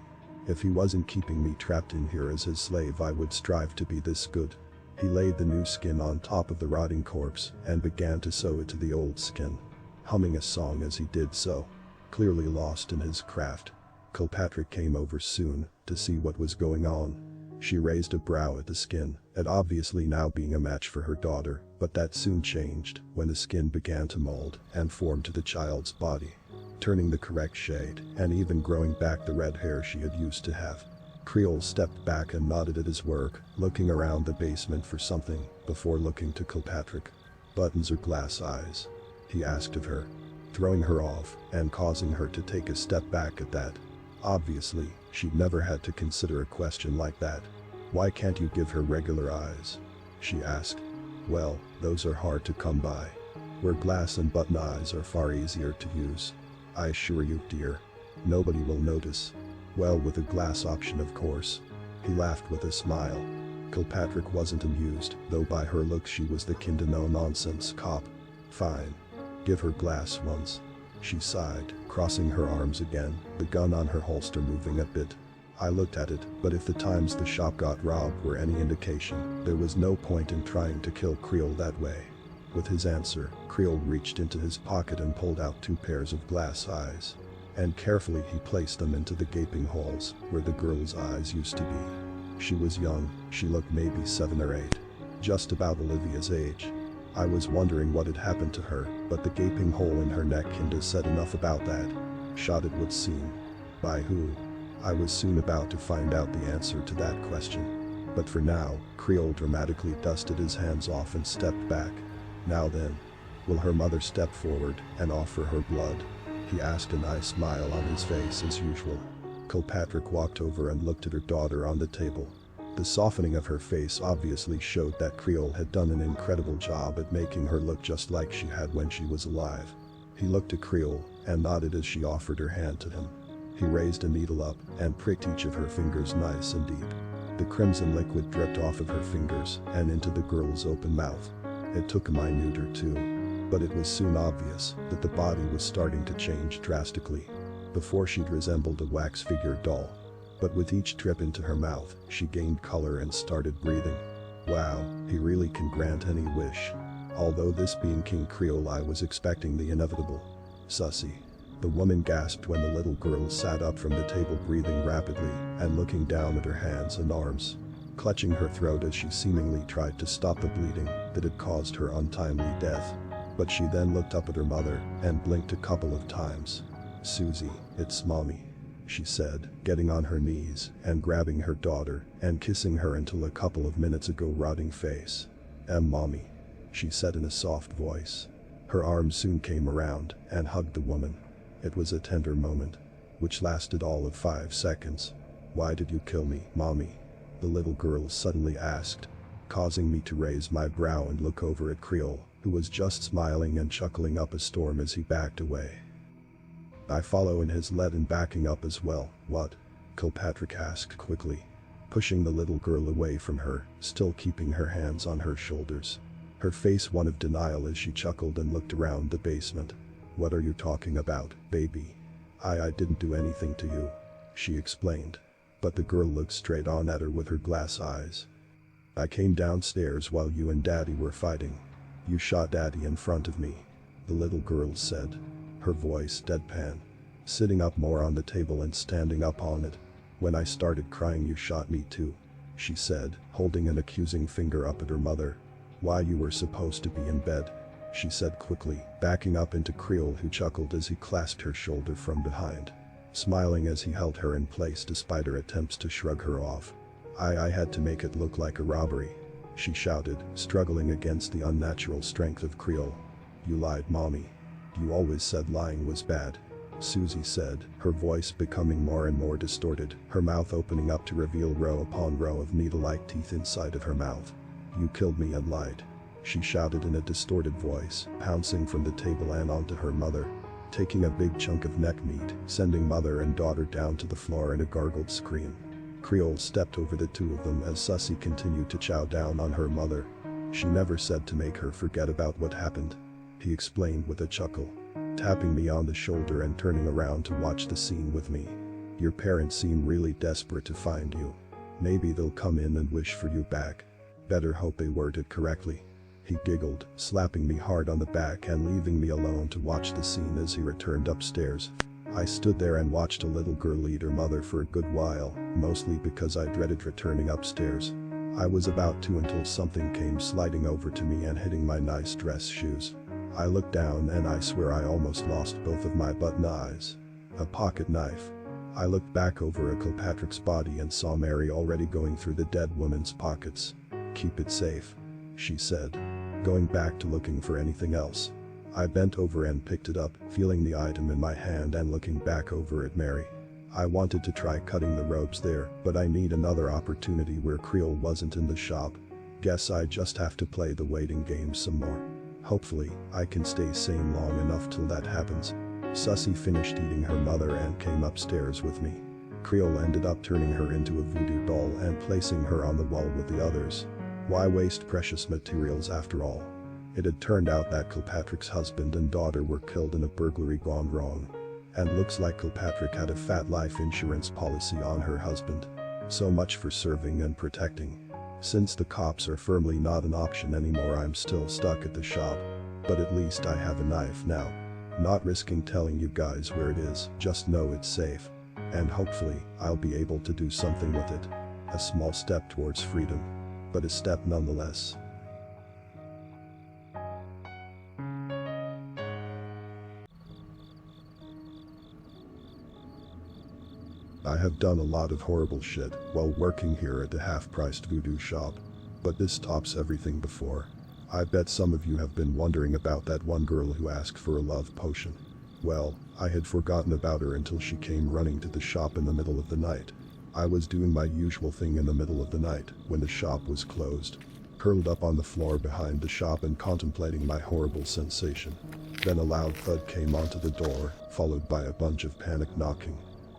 If he wasn't keeping me trapped in here as his slave, I would strive to be this good. He laid the new skin on top of the rotting corpse and began to sew it to the old skin, humming a song as he did so, clearly lost in his craft. Kilpatrick came over soon to see what was going on. She raised a brow at the skin, it obviously now being a match for her daughter, but that soon changed when the skin began to mold and form to the child's body, turning the correct shade and even growing back the red hair she had used to have. Creole stepped back and nodded at his work, looking around the basement for something before looking to Kilpatrick. Buttons or glass eyes? He asked of her, throwing her off and causing her to take a step back at that. Obviously, she'd never had to consider a question like that. Why can't you give her regular eyes? She asked. Well, those are hard to come by. Where glass and button eyes are far easier to use. I assure you, dear. Nobody will notice. Well, with a glass option, of course. He laughed with a smile. Kilpatrick wasn't amused, though by her look she was the kind of no-nonsense cop. Fine. Give her glass once. She sighed, crossing her arms again, the gun on her holster moving a bit. I looked at it, but if the times the shop got robbed were any indication, there was no point in trying to kill Creole that way. With his answer, Creole reached into his pocket and pulled out 2 pairs of glass eyes. And carefully he placed them into the gaping holes where the girl's eyes used to be. She was young, she looked maybe 7 or 8. Just about Olivia's age. I was wondering what had happened to her, but the gaping hole in her neck kinda said enough about that. Shot, it would seem. By who? I was soon about to find out the answer to that question. But for now, Creole dramatically dusted his hands off and stepped back. Now then, will her mother step forward and offer her blood? He asked, a nice smile on his face as usual. Kilpatrick walked over and looked at her daughter on the table. The softening of her face obviously showed that Creole had done an incredible job at making her look just like she had when she was alive. He looked at Creole and nodded as she offered her hand to him. He raised a needle up and pricked each of her fingers nice and deep. The crimson liquid dripped off of her fingers and into the girl's open mouth. It took a minute or two, but it was soon obvious that the body was starting to change drastically. Before, she'd resembled a wax figure doll. But with each drip into her mouth, she gained color and started breathing. Wow, he really can grant any wish. Although this being King Creole, I was expecting the inevitable. Sussy. The woman gasped when the little girl sat up from the table, breathing rapidly and looking down at her hands and arms, clutching her throat as she seemingly tried to stop the bleeding that had caused her untimely death. But she then looked up at her mother and blinked a couple of times. Susie, it's mommy, she said, getting on her knees and grabbing her daughter and kissing her until a couple of minutes ago rotting face. Mommy, she said in a soft voice. Her arms soon came around and hugged the woman. It was a tender moment, which lasted all of 5 seconds. Why did you kill me, mommy? The little girl suddenly asked, causing me to raise my brow and look over at Creole, who was just smiling and chuckling up a storm as he backed away. I follow in his lead and backing up as well. What? Kilpatrick asked quickly, pushing the little girl away from her, still keeping her hands on her shoulders. Her face one of denial as she chuckled and looked around the basement. What are you talking about, baby? I didn't do anything to you, she explained. But the girl looked straight on at her with her glass eyes. I came downstairs while you and Daddy were fighting. You shot Daddy in front of me, the little girl said, her voice deadpan. Sitting up more on the table and standing up on it. When I started crying, you shot me too, she said, holding an accusing finger up at her mother. Why, you were supposed to be in bed, she said quickly, backing up into Creole, who chuckled as he clasped her shoulder from behind, smiling as he held her in place despite her attempts to shrug her off. I had to make it look like a robbery, she shouted, struggling against the unnatural strength of Creole. You lied, mommy. You always said lying was bad, Susie said, her voice becoming more and more distorted, her mouth opening up to reveal row upon row of needle-like teeth inside of her mouth. You killed me and lied, she shouted in a distorted voice, pouncing from the table and onto her mother, taking a big chunk of neck meat, sending mother and daughter down to the floor in a gargled scream. Creole stepped over the two of them as Sussy continued to chow down on her mother. She never said to make her forget about what happened. he explained with a chuckle, tapping me on the shoulder and turning around to watch the scene with me. Your parents seem really desperate to find you. Maybe they'll come in and wish for you back. Better hope they worded correctly. He giggled, slapping me hard on the back and leaving me alone to watch the scene as he returned upstairs. I stood there and watched a little girl eat her mother for a good while, mostly because I dreaded returning upstairs. I was about to until something came sliding over to me and hitting my nice dress shoes. I looked down and I swear I almost lost both of my button eyes. A pocket knife. I looked back over Uncle Patrick's body and saw Mary already going through the dead woman's pockets. Keep it safe, she said, going back to looking for anything else. I bent over and picked it up, feeling the item in my hand and looking back over at Mary. I wanted to try cutting the ropes there, but I need another opportunity where Creole wasn't in the shop. Guess I just have to play the waiting game some more. Hopefully, I can stay sane long enough till that happens. Susie finished eating her mother and came upstairs with me. Creole ended up turning her into a voodoo doll and placing her on the wall with the others. Why waste precious materials after all? It had turned out that Kilpatrick's husband and daughter were killed in a burglary gone wrong. And looks like Kilpatrick had a fat life insurance policy on her husband. So much for serving and protecting. Since the cops are firmly not an option anymore, I'm still stuck at the shop. But at least I have a knife now. Not risking telling you guys where it is, just know it's safe. And hopefully, I'll be able to do something with it. A small step towards freedom. But a step nonetheless. I have done a lot of horrible shit while working here at the half-priced voodoo shop. But this tops everything before. I bet some of you have been wondering about that one girl who asked for a love potion. Well, I had forgotten about her until she came running to the shop in the middle of the night. I was doing my usual thing in the middle of the night when the shop was closed. Curled up on the floor behind the shop and contemplating my horrible sensation. Then a loud thud came onto the door, followed by a bunch of panic knocking.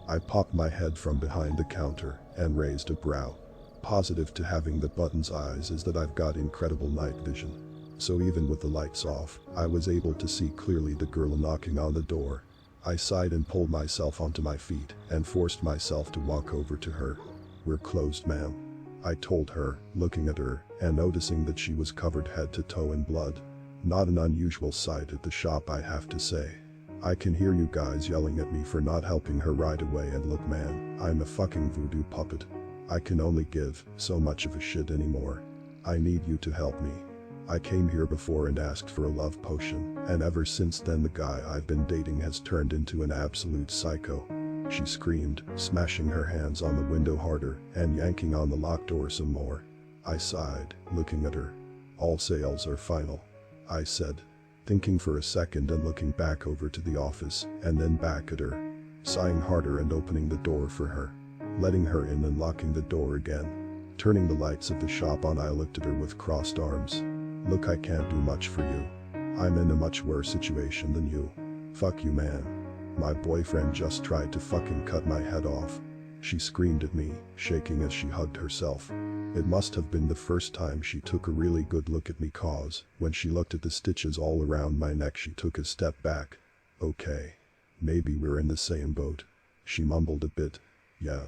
I popped my head from behind the counter and raised a brow. Positive to having the button's eyes is that I've got incredible night vision. So even with the lights off, I was able to see clearly the girl knocking on the door. I sighed and pulled myself onto my feet and forced myself to walk over to her. "We're closed, ma'am," I told her, looking at her and noticing that she was covered head to toe in blood. Not an unusual sight at the shop, I have to say. I can hear you guys yelling at me for not helping her right away, and look man, I'm a fucking voodoo puppet. I can only give so much of a shit anymore. I need you to help me. I came here before and asked for a love potion, and ever since then the guy I've been dating has turned into an absolute psycho. She screamed, smashing her hands on the window harder and yanking on the locked door some more. I sighed, looking at her. "All sales are final," I said, thinking for a second and looking back over to the office and then back at her. Sighing harder and opening the door for her. Letting her in and locking the door again. Turning the lights of the shop on, I looked at her with crossed arms. "Look, I can't do much for you. I'm in a much worse situation than you. Fuck you, man. My boyfriend just tried to fucking cut my head off." She screamed at me, shaking as she hugged herself. It must have been the first time she took a really good look at me, cause when she looked at the stitches all around my neck she took a step back. "Okay. Maybe we're in the same boat," she mumbled a bit. "Yeah.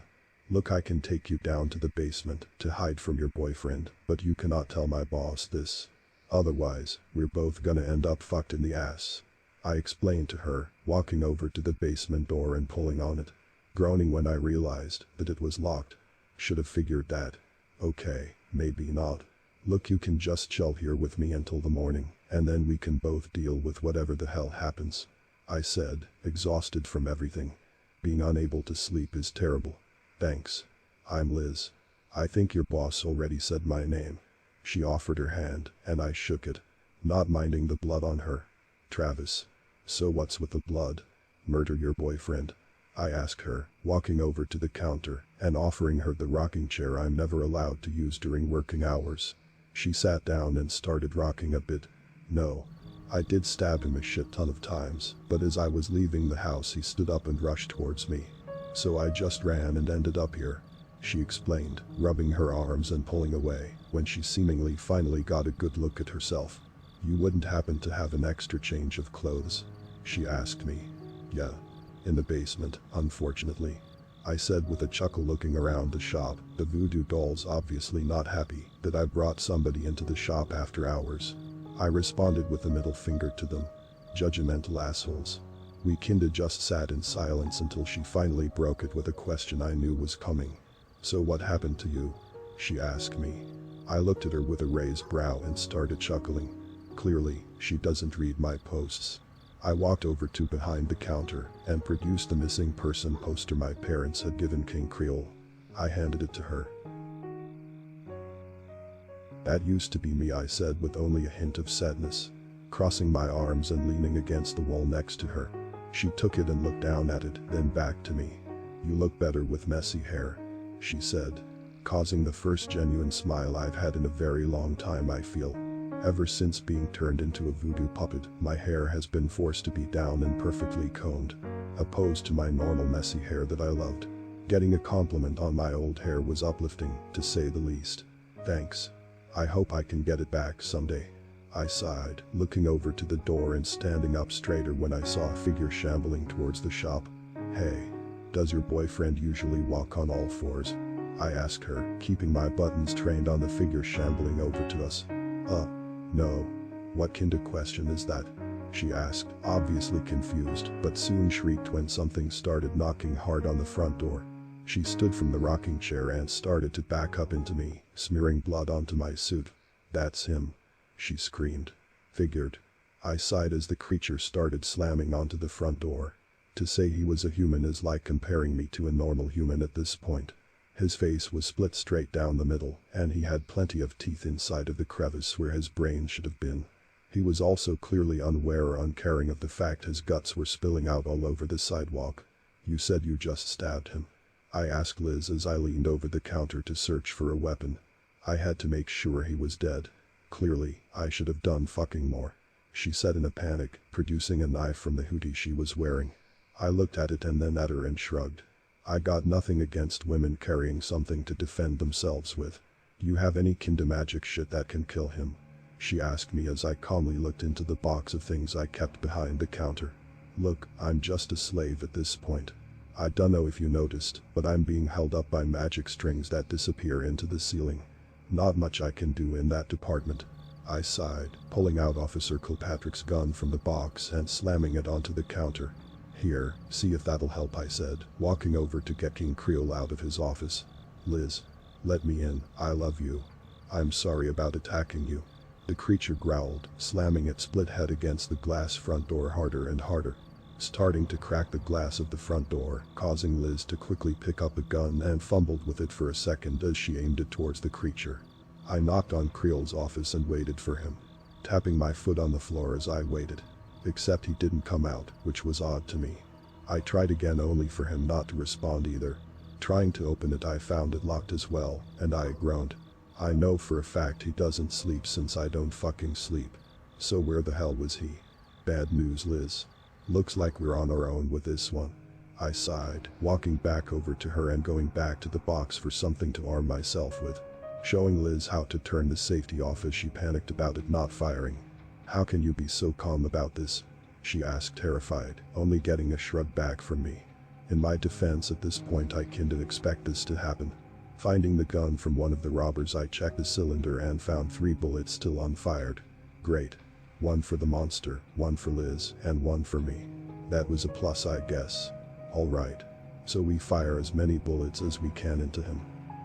Look, I can take you down to the basement to hide from your boyfriend, but you cannot tell my boss this. Otherwise, we're both gonna end up fucked in the ass," I explained to her, walking over to the basement door and pulling on it. Groaning when I realized that it was locked. Should have figured that. "Okay, maybe not. Look, you can just chill here with me until the morning, and then we can both deal with whatever the hell happens," I said, exhausted from everything. Being unable to sleep is terrible. "Thanks. I'm Liz. I think your boss already said my name." She offered her hand, and I shook it, not minding the blood on her. "Travis. So what's with the blood? Murder your boyfriend?" I asked her, walking over to the counter and offering her the rocking chair I'm never allowed to use during working hours. She sat down and started rocking a bit. "No. I did stab him a shit ton of times, but as I was leaving the house he stood up and rushed towards me. So I just ran and ended up here," she explained, rubbing her arms and pulling away when she seemingly finally got a good look at herself. "You wouldn't happen to have an extra change of clothes?" she asked me. "Yeah. In the basement, unfortunately," I said with a chuckle, looking around the shop. The voodoo dolls obviously not happy that I brought somebody into the shop after hours. I responded with a middle finger to them. Judgmental assholes. We kinda just sat in silence until she finally broke it with a question I knew was coming. "So what happened to you?" she asked me. I looked at her with a raised brow and started chuckling. Clearly, she doesn't read my posts. I walked over to behind the counter and produced the missing person poster my parents had given King Creole. I handed it to her. "That used to be me," I said with only a hint of sadness, crossing my arms and leaning against the wall next to her. She took it and looked down at it, then back to me. "You look better with messy hair," she said, causing the first genuine smile I've had in a very long time. I feel. Ever since being turned into a voodoo puppet, my hair has been forced to be down and perfectly combed, opposed to my normal messy hair that I loved. Getting a compliment on my old hair was uplifting, to say the least. "Thanks. I hope I can get it back someday," I sighed, looking over to the door and standing up straighter when I saw a figure shambling towards the shop. "Hey. Does your boyfriend usually walk on all fours?" I asked her, keeping my buttons trained on the figure shambling over to us. No. What kind of question is that?" she asked, obviously confused, but soon shrieked when something started knocking hard on the front door. She stood from the rocking chair and started to back up into me, smearing blood onto my suit. "That's him," she screamed. "Figured." I sighed as the creature started slamming onto the front door. To say he was a human is like comparing me to a normal human at this point. His face was split straight down the middle, and he had plenty of teeth inside of the crevice where his brain should have been. He was also clearly unaware or uncaring of the fact his guts were spilling out all over the sidewalk. "You said you just stabbed him?" I asked Liz as I leaned over the counter to search for a weapon. I had to make sure he was dead. Clearly, I should have done fucking more, she said in a panic, producing a knife from the hoodie she was wearing. I looked at it and then at her and shrugged. I got nothing against women carrying something to defend themselves with. "You have any kinda magic shit that can kill him?" she asked me as I calmly looked into the box of things I kept behind the counter. "Look, I'm just a slave at this point. I dunno if you noticed, but I'm being held up by magic strings that disappear into the ceiling. Not much I can do in that department." I sighed, pulling out Officer Kilpatrick's gun from the box and slamming it onto the counter. "Here, see if that'll help," I said, walking over to get King Creole out of his office. "Liz, let me in, I love you. I'm sorry about attacking you," the creature growled, slamming its split head against the glass front door harder and harder, starting to crack the glass of the front door, causing Liz to quickly pick up a gun and fumbled with it for a second as she aimed it towards the creature. I knocked on Creole's office and waited for him, tapping my foot on the floor as I waited. Except he didn't come out, which was odd to me. I tried again only for him not to respond either. Trying to open it, I found it locked as well, and I groaned. I know for a fact he doesn't sleep since I don't fucking sleep. So where the hell was he? "Bad news, Liz. Looks like we're on our own with this one," I sighed, walking back over to her and going back to the box for something to arm myself with. Showing Liz how to turn the safety off as she panicked about it not firing. "How can you be so calm about this?" she asked, terrified, only getting a shrug back from me. In my defense, at this point I didn't expect this to happen. Finding the gun from one of the robbers, I checked the cylinder and found 3 bullets still unfired. Great. 1 for the monster, 1 for Liz, and 1 for me. That was a plus, I guess. Alright. So we fire as many bullets as we can into him.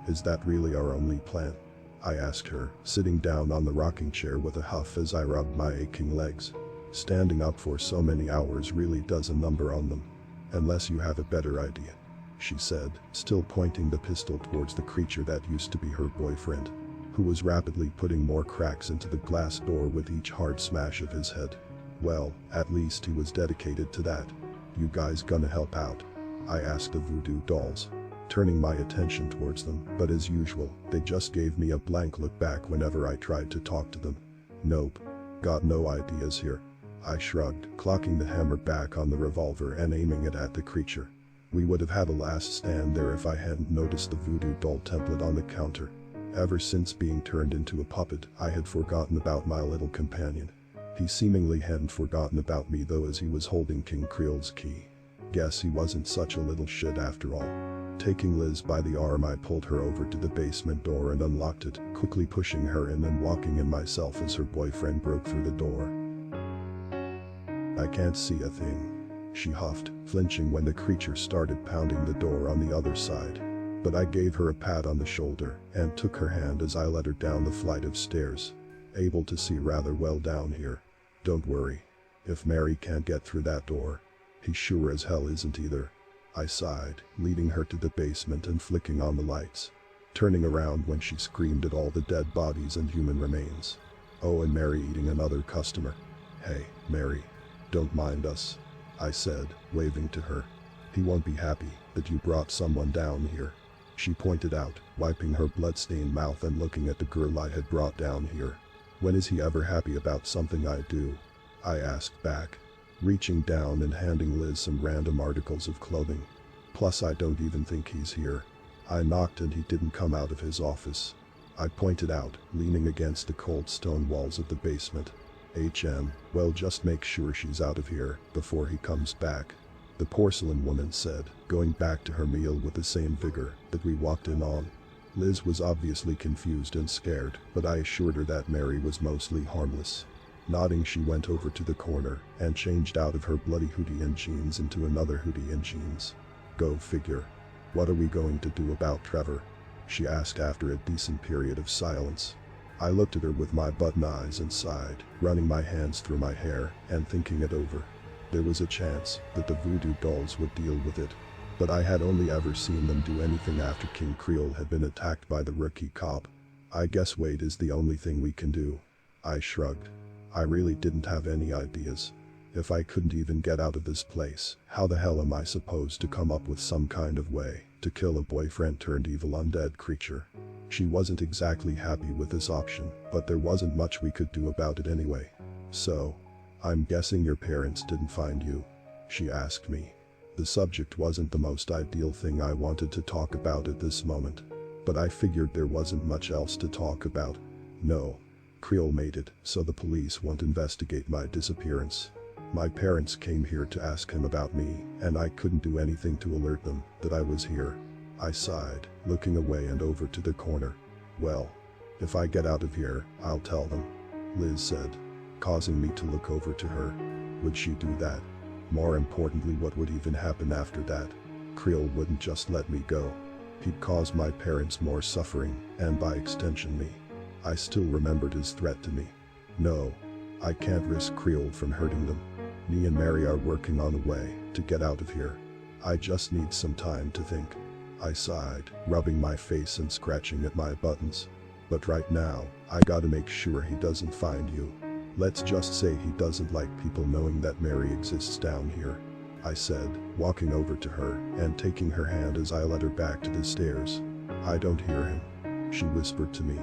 Is that really our only plan? I asked her, sitting down on the rocking chair with a huff as I rubbed my aching legs. Standing up for so many hours really does a number on them. Unless you have a better idea, she said, still pointing the pistol towards the creature that used to be her boyfriend, who was rapidly putting more cracks into the glass door with each hard smash of his head. Well, at least he was dedicated to that. "You guys gonna help out?" I asked the voodoo dolls, turning my attention towards them, but as usual, they just gave me a blank look back whenever I tried to talk to them. "Nope. Got no ideas here," I shrugged, clocking the hammer back on the revolver and aiming it at the creature. We would have had a last stand there if I hadn't noticed the voodoo doll template on the counter. Ever since being turned into a puppet, I had forgotten about my little companion. He seemingly hadn't forgotten about me though, as he was holding King Creel's key. Guess he wasn't such a little shit after all. Taking Liz by the arm, I pulled her over to the basement door and unlocked it, quickly pushing her in and walking in myself as her boyfriend broke through the door. "I can't see a thing," she huffed, flinching when the creature started pounding the door on the other side. But I gave her a pat on the shoulder and took her hand as I led her down the flight of stairs. "Able to see rather well down here. Don't worry. If Mary can't get through that door, he sure as hell isn't either." I sighed, leading her to the basement and flicking on the lights, turning around when she screamed at all the dead bodies and human remains. Oh, and Mary eating another customer. "Hey, Mary, don't mind us," I said, waving to her. "He won't be happy that you brought someone down here," she pointed out, wiping her blood-stained mouth and looking at the girl I had brought down here. "When is he ever happy about something I do?" I asked back, reaching down and handing Liz some random articles of clothing. "Plus I don't even think he's here." I knocked and he didn't come out of his office, I pointed out, leaning against the cold stone walls of the basement. Well, just make sure she's out of here before he comes back," the porcelain woman said, going back to her meal with the same vigor that we walked in on. Liz was obviously confused and scared, but I assured her that Mary was mostly harmless. Nodding, she went over to the corner and changed out of her bloody hoodie and jeans into another hoodie and jeans. Go figure. "What are we going to do about Trevor?" she asked after a decent period of silence. I looked at her with my button eyes and sighed, running my hands through my hair and thinking it over. There was a chance that the voodoo dolls would deal with it, but I had only ever seen them do anything after King Creole had been attacked by the rookie cop. "I guess wait is the only thing we can do." I shrugged. I really didn't have any ideas. If I couldn't even get out of this place, how the hell am I supposed to come up with some kind of way to kill a boyfriend turned evil undead creature? She wasn't exactly happy with this option, but there wasn't much we could do about it anyway. "So, I'm guessing your parents didn't find you?" she asked me. The subject wasn't the most ideal thing I wanted to talk about at this moment, but I figured there wasn't much else to talk about. "No. Creole made it, so the police won't investigate my disappearance. My parents came here to ask him about me, and I couldn't do anything to alert them that I was here." I sighed, looking away and over to the corner. "Well, if I get out of here, I'll tell them," Liz said, causing me to look over to her. Would she do that? More importantly, what would even happen after that? Creole wouldn't just let me go. He'd cause my parents more suffering, and by extension me. I still remembered his threat to me. "No, I can't risk Creole from hurting them. Me and Mary are working on a way to get out of here. I just need some time to think." I sighed, rubbing my face and scratching at my buttons. "But right now, I gotta make sure he doesn't find you. Let's just say he doesn't like people knowing that Mary exists down here," I said, walking over to her and taking her hand as I led her back to the stairs. "I don't hear him," she whispered to me.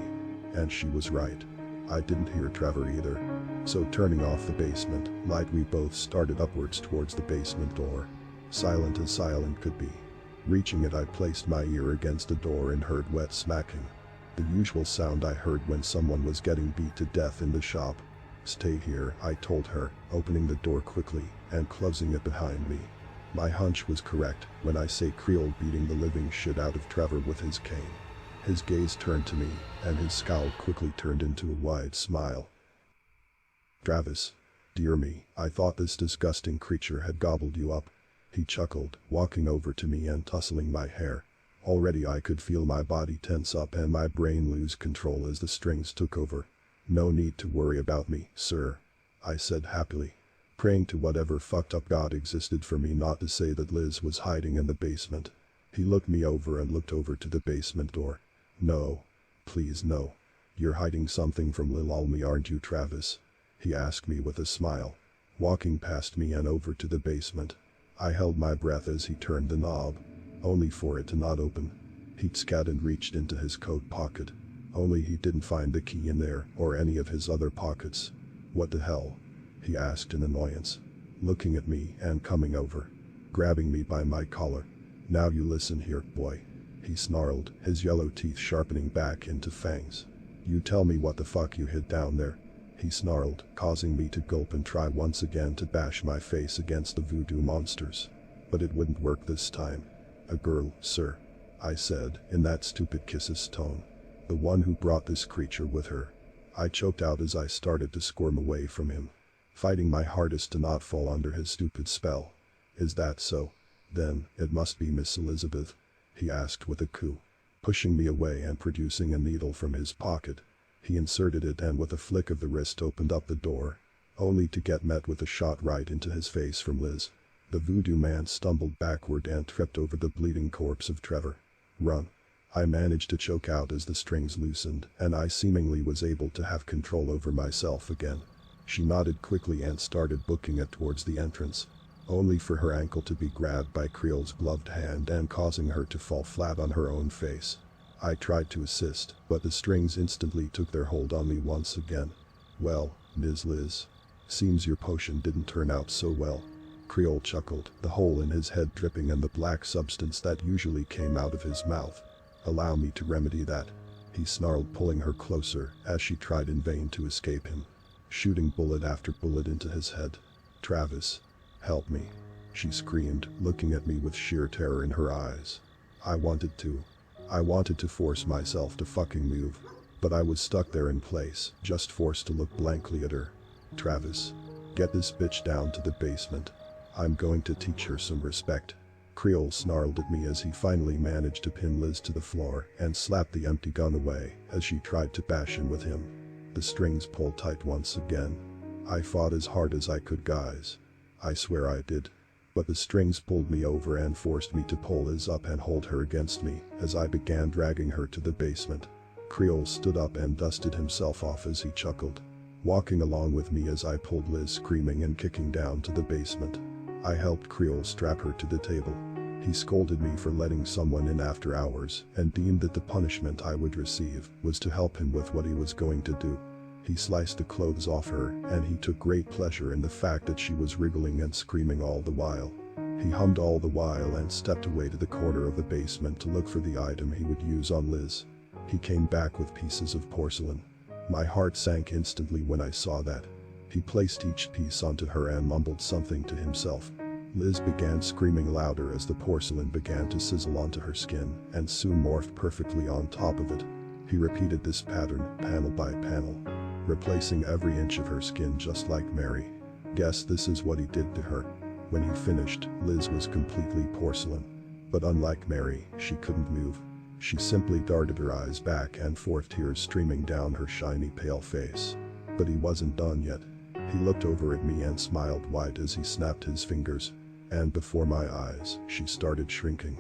And she was right. I didn't hear Trevor either. So turning off the basement light, we both started upwards towards the basement door. Silent as silent could be. Reaching it, I placed my ear against the door and heard wet smacking. The usual sound I heard when someone was getting beat to death in the shop. "Stay here," I told her, opening the door quickly and closing it behind me. My hunch was correct when I say Creole beating the living shit out of Trevor with his cane. His gaze turned to me, and his scowl quickly turned into a wide smile. "Travis. Dear me, I thought this disgusting creature had gobbled you up," he chuckled, walking over to me and tussling my hair. Already I could feel my body tense up and my brain lose control as the strings took over. "No need to worry about me, sir," I said happily, praying to whatever fucked up God existed for me not to say that Liz was hiding in the basement. He looked me over and looked over to the basement door. "No. Please no. You're hiding something from Lil Almi, aren't you, Travis?" he asked me with a smile, walking past me and over to the basement. I held my breath as he turned the knob, only for it to not open. He'd scat and reached into his coat pocket. Only he didn't find the key in there or any of his other pockets. "What the hell?" he asked in annoyance, looking at me and coming over, grabbing me by my collar. "Now you listen here, boy," he snarled, his yellow teeth sharpening back into fangs. "You tell me what the fuck you hid down there." he snarled, causing me to gulp and try once again to bash my face against the voodoo monsters. But it wouldn't work this time. "A girl, sir," I said, in that stupid kisses tone. "The one who brought this creature with her." I choked out as I started to squirm away from him, fighting my hardest to not fall under his stupid spell. "Is that so? Then, it must be Miss Elizabeth?" he asked with a coo. Pushing me away and producing a needle from his pocket, he inserted it and with a flick of the wrist opened up the door, only to get met with a shot right into his face from Liz. The voodoo man stumbled backward and tripped over the bleeding corpse of Trevor. "Run!" I managed to choke out as the strings loosened and I seemingly was able to have control over myself again. She nodded quickly and started booking it towards the entrance, only for her ankle to be grabbed by Creel's gloved hand and causing her to fall flat on her own face. I tried to assist, but the strings instantly took their hold on me once again. "Well, Ms. Liz, seems your potion didn't turn out so well." Creel chuckled, the hole in his head dripping and the black substance that usually came out of his mouth. "Allow me to remedy that," he snarled, pulling her closer as she tried in vain to escape him, shooting bullet after bullet into his head. "Travis, help me," she screamed, looking at me with sheer terror in her eyes. I wanted to force myself to fucking move, but I was stuck there in place, just forced to look blankly at her. "Travis, get this bitch down to the basement. I'm going to teach her some respect." Creel snarled at me as he finally managed to pin Liz to the floor and slapped the empty gun away as she tried to bash in with him. The strings pulled tight once again. I fought as hard as I could, guys. I swear I did. But the strings pulled me over and forced me to pull Liz up and hold her against me as I began dragging her to the basement. Creel stood up and dusted himself off as he chuckled, walking along with me as I pulled Liz screaming and kicking down to the basement. I helped Creel strap her to the table. He scolded me for letting someone in after hours and deemed that the punishment I would receive was to help him with what he was going to do. He sliced the clothes off her and he took great pleasure in the fact that she was wriggling and screaming all the while. He hummed all the while and stepped away to the corner of the basement to look for the item he would use on Liz. He came back with pieces of porcelain. My heart sank instantly when I saw that. He placed each piece onto her and mumbled something to himself. Liz began screaming louder as the porcelain began to sizzle onto her skin and soon morphed perfectly on top of it. He repeated this pattern, panel by panel, replacing every inch of her skin just like Mary. Guess this is what he did to her. When he finished, Liz was completely porcelain. But unlike Mary, she couldn't move. She simply darted her eyes back and forth, tears streaming down her shiny pale face. But he wasn't done yet. He looked over at me and smiled wide as he snapped his fingers. And before my eyes, she started shrinking.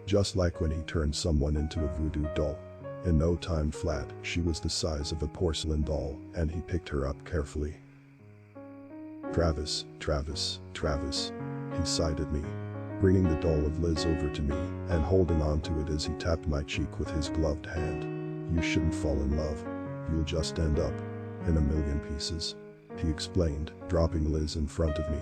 Just like when he turned someone into a voodoo doll. In no time flat, she was the size of a porcelain doll, and he picked her up carefully. "Travis, Travis, Travis," he sighed at me, bringing the doll of Liz over to me and holding on to it as he tapped my cheek with his gloved hand. "You shouldn't fall in love. You'll just end up in a million pieces," he explained, dropping Liz in front of me.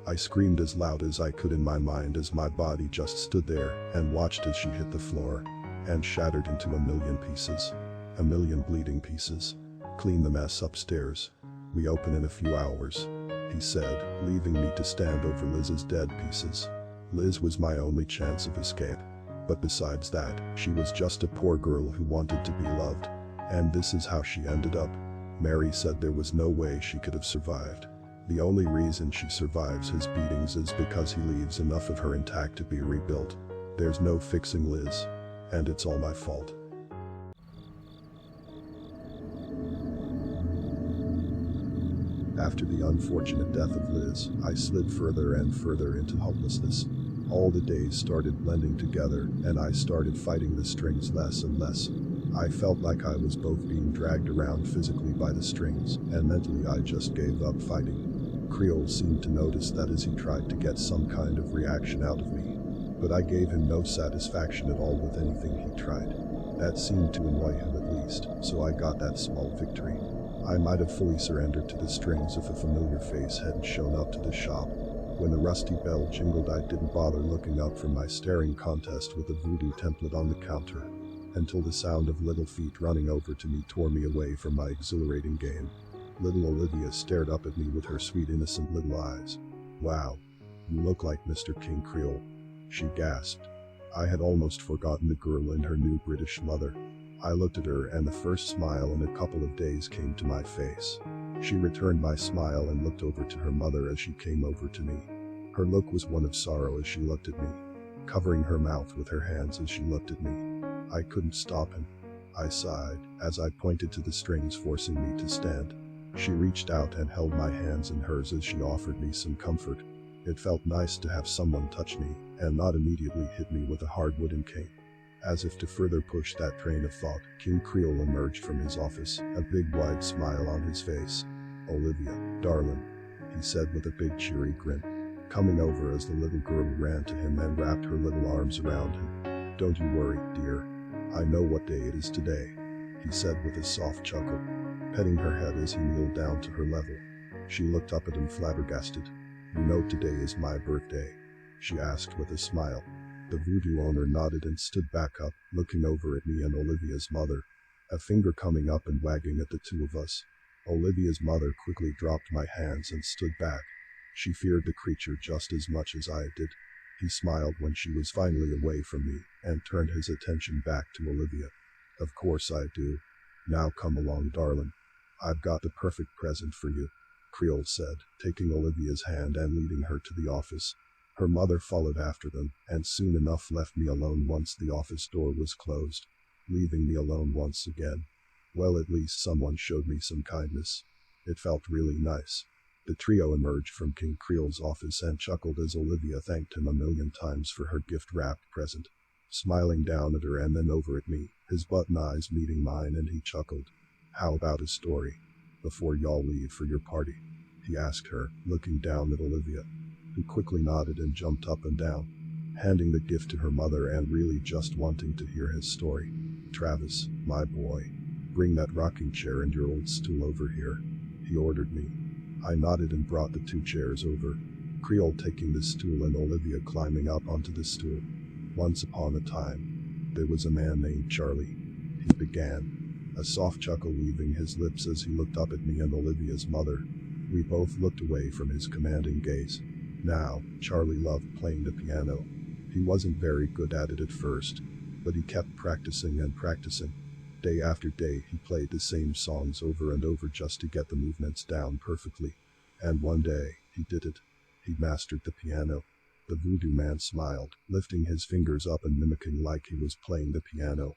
I screamed as loud as I could in my mind as my body just stood there and watched as she hit the floor and shattered into a million pieces. A million bleeding pieces. "Clean the mess upstairs. We open in a few hours," he said, leaving me to stand over Liz's dead pieces. Liz was my only chance of escape. But besides that, she was just a poor girl who wanted to be loved. And this is how she ended up. Mary said there was no way she could have survived. The only reason she survives his beatings is because he leaves enough of her intact to be rebuilt. There's no fixing Liz. And it's all my fault. After the unfortunate death of Liz, I slid further and further into hopelessness. All the days started blending together, and I started fighting the strings less and less. I felt like I was both being dragged around physically by the strings, and mentally I just gave up fighting. Creel seemed to notice that as he tried to get some kind of reaction out of me. But I gave him no satisfaction at all with anything he tried. That seemed to annoy him at least, so I got that small victory. I might have fully surrendered to the strings if a familiar face hadn't shown up to the shop. When the rusty bell jingled, I didn't bother looking up from my staring contest with the voodoo template on the counter, until the sound of little feet running over to me tore me away from my exhilarating game. Little Olivia stared up at me with her sweet innocent little eyes. "Wow. You look like Mr. King Creole," she gasped. I had almost forgotten the girl and her new British mother. I looked at her and the first smile in a couple of days came to my face. She returned my smile and looked over to her mother as she came over to me. Her look was one of sorrow as she looked at me, covering her mouth with her hands as she looked at me. I couldn't stop him. I sighed as I pointed to the strings forcing me to stand. She reached out and held my hands in hers as she offered me some comfort. It felt nice to have someone touch me and not immediately hit me with a hard wooden cane. As if to further push that train of thought, King Creole emerged from his office, a big wide smile on his face. "Olivia, darling," he said with a big cheery grin, coming over as the little girl ran to him and wrapped her little arms around him. "Don't you worry, dear. I know what day it is today," he said with a soft chuckle, petting her head as he kneeled down to her level. She looked up at him flabbergasted. "You know today is my birthday?" she asked with a smile. The Voodoo owner nodded and stood back up, looking over at me and Olivia's mother, a finger coming up and wagging at the two of us. Olivia's mother quickly dropped my hands and stood back. She feared the creature just as much as I did. He smiled when she was finally away from me and turned his attention back to Olivia. "Of course I do. Now come along, darling. I've got the perfect present for you," Creole said, taking Olivia's hand and leading her to the office. Her mother followed after them, and soon enough left me alone once the office door was closed, leaving me alone once again. Well, at least someone showed me some kindness. It felt really nice. The trio emerged from King Creole's office and chuckled as Olivia thanked him a million times for her gift-wrapped present, smiling down at her and then over at me, his button eyes meeting mine, and he chuckled. "How about a story before y'all leave for your party?" he asked her, looking down at Olivia, who quickly nodded and jumped up and down, handing the gift to her mother and really just wanting to hear his story. "Travis, my boy, bring that rocking chair and your old stool over here," he ordered me. I nodded and brought the two chairs over, Creole taking the stool and Olivia climbing up onto the stool. "Once upon a time, there was a man named Charlie," he began, a soft chuckle leaving his lips as he looked up at me and Olivia's mother. We both looked away from his commanding gaze. Now, Charlie loved playing the piano. He wasn't very good at it at first, but he kept practicing and practicing. Day after day he played the same songs over and over just to get the movements down perfectly. And one day, he did it. He mastered the piano. The Voodoo man smiled, lifting his fingers up and mimicking like he was playing the piano.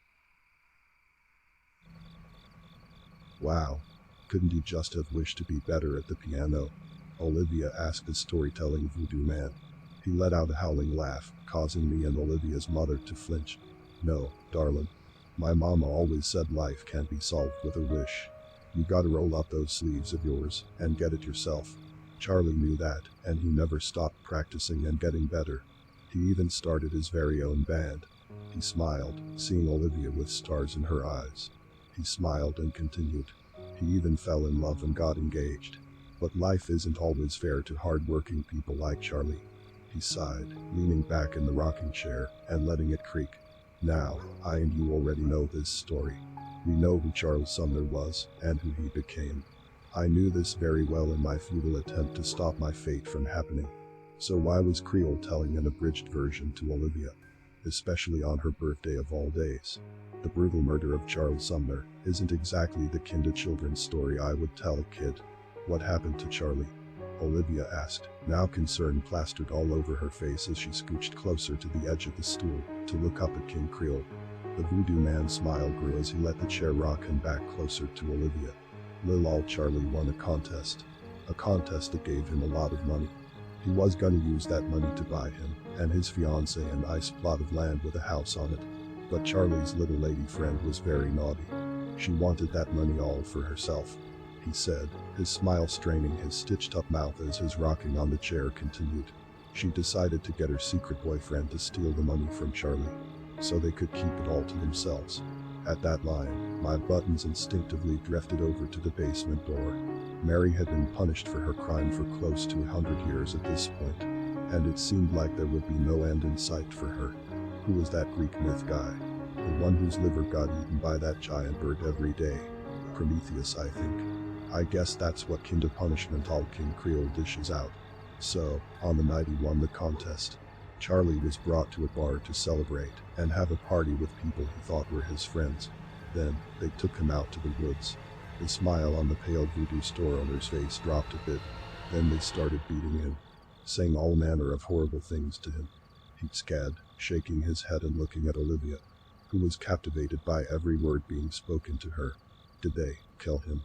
"Wow. Couldn't you just have wished to be better at the piano?" Olivia asked the storytelling Voodoo man. He let out a howling laugh, causing me and Olivia's mother to flinch. "No, darling. My mama always said life can't be solved with a wish. You gotta roll up those sleeves of yours and get it yourself." Charlie knew that, and he never stopped practicing and getting better. He even started his very own band. He smiled, seeing Olivia with stars in her eyes. He smiled and continued. He even fell in love and got engaged. But life isn't always fair to hard-working people like Charlie. He sighed, leaning back in the rocking chair and letting it creak. "Now, I and you already know this story. We know who Charles Sumner was and who he became. I knew this very well in my futile attempt to stop my fate from happening. So why was Creole telling an abridged version to Olivia? Especially on her birthday of all days. The brutal murder of Charles Sumner isn't exactly the kind of children's story I would tell a kid." "What happened to Charlie?" Olivia asked, now concern plastered all over her face as she scooched closer to the edge of the stool to look up at King Creole. The Voodoo man's smile grew as he let the chair rock him back closer to Olivia. Lil Charlie won a contest that gave him a lot of money. He was gonna use that money to buy him and his fiancée a nice plot of land with a house on it. But Charlie's little lady friend was very naughty. She wanted that money all for herself, he said, his smile straining his stitched-up mouth as his rocking on the chair continued. She decided to get her secret boyfriend to steal the money from Charlie, so they could keep it all to themselves. At that line, my buttons instinctively drifted over to the basement door. Mary had been punished for her crime for close to 100 years at this point, and it seemed like there would be no end in sight for her. Who was that Greek myth guy? The one whose liver got eaten by that giant bird every day? Prometheus, I think. I guess that's what kind of punishment all King Creole dishes out. So, on the night he won the contest, Charlie was brought to a bar to celebrate and have a party with people he thought were his friends. Then, they took him out to the woods. The smile on the pale Voodoo store owner's face dropped a bit. Then they started beating him, saying all manner of horrible things to him. He'd scared, shaking his head and looking at Olivia, who was captivated by every word being spoken to her. Did they kill him?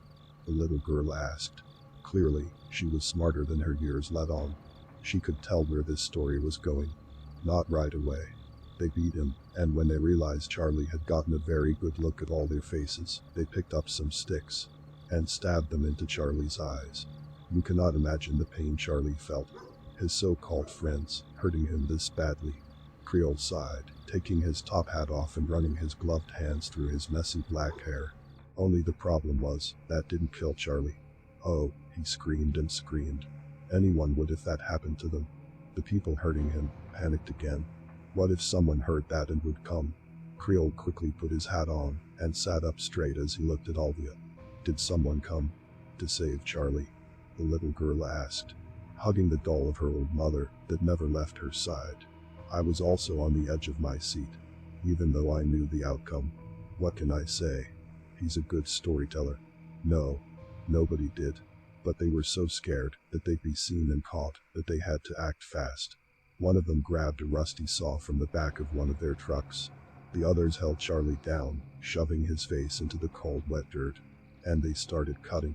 The little girl asked. Clearly, she was smarter than her years let on. She could tell where this story was going. Not right away. They beat him, and when they realized Charlie had gotten a very good look at all their faces, they picked up some sticks and stabbed them into Charlie's eyes. You cannot imagine the pain Charlie felt. His so-called friends hurting him this badly. Creole sighed, taking his top hat off and running his gloved hands through his messy black hair. Only the problem was, that didn't kill Charlie. Oh, he screamed and screamed. Anyone would if that happened to them. The people hurting him panicked again. What if someone heard that and would come? Creole quickly put his hat on and sat up straight as he looked at Olivia. Did someone come to save Charlie? The little girl asked, hugging the doll of her old mother that never left her side. I was also on the edge of my seat, even though I knew the outcome. What can I say? He's a good storyteller. No, nobody did. But they were so scared that they'd be seen and caught that they had to act fast. One of them grabbed a rusty saw from the back of one of their trucks. The others held Charlie down, shoving his face into the cold wet dirt. And they started cutting.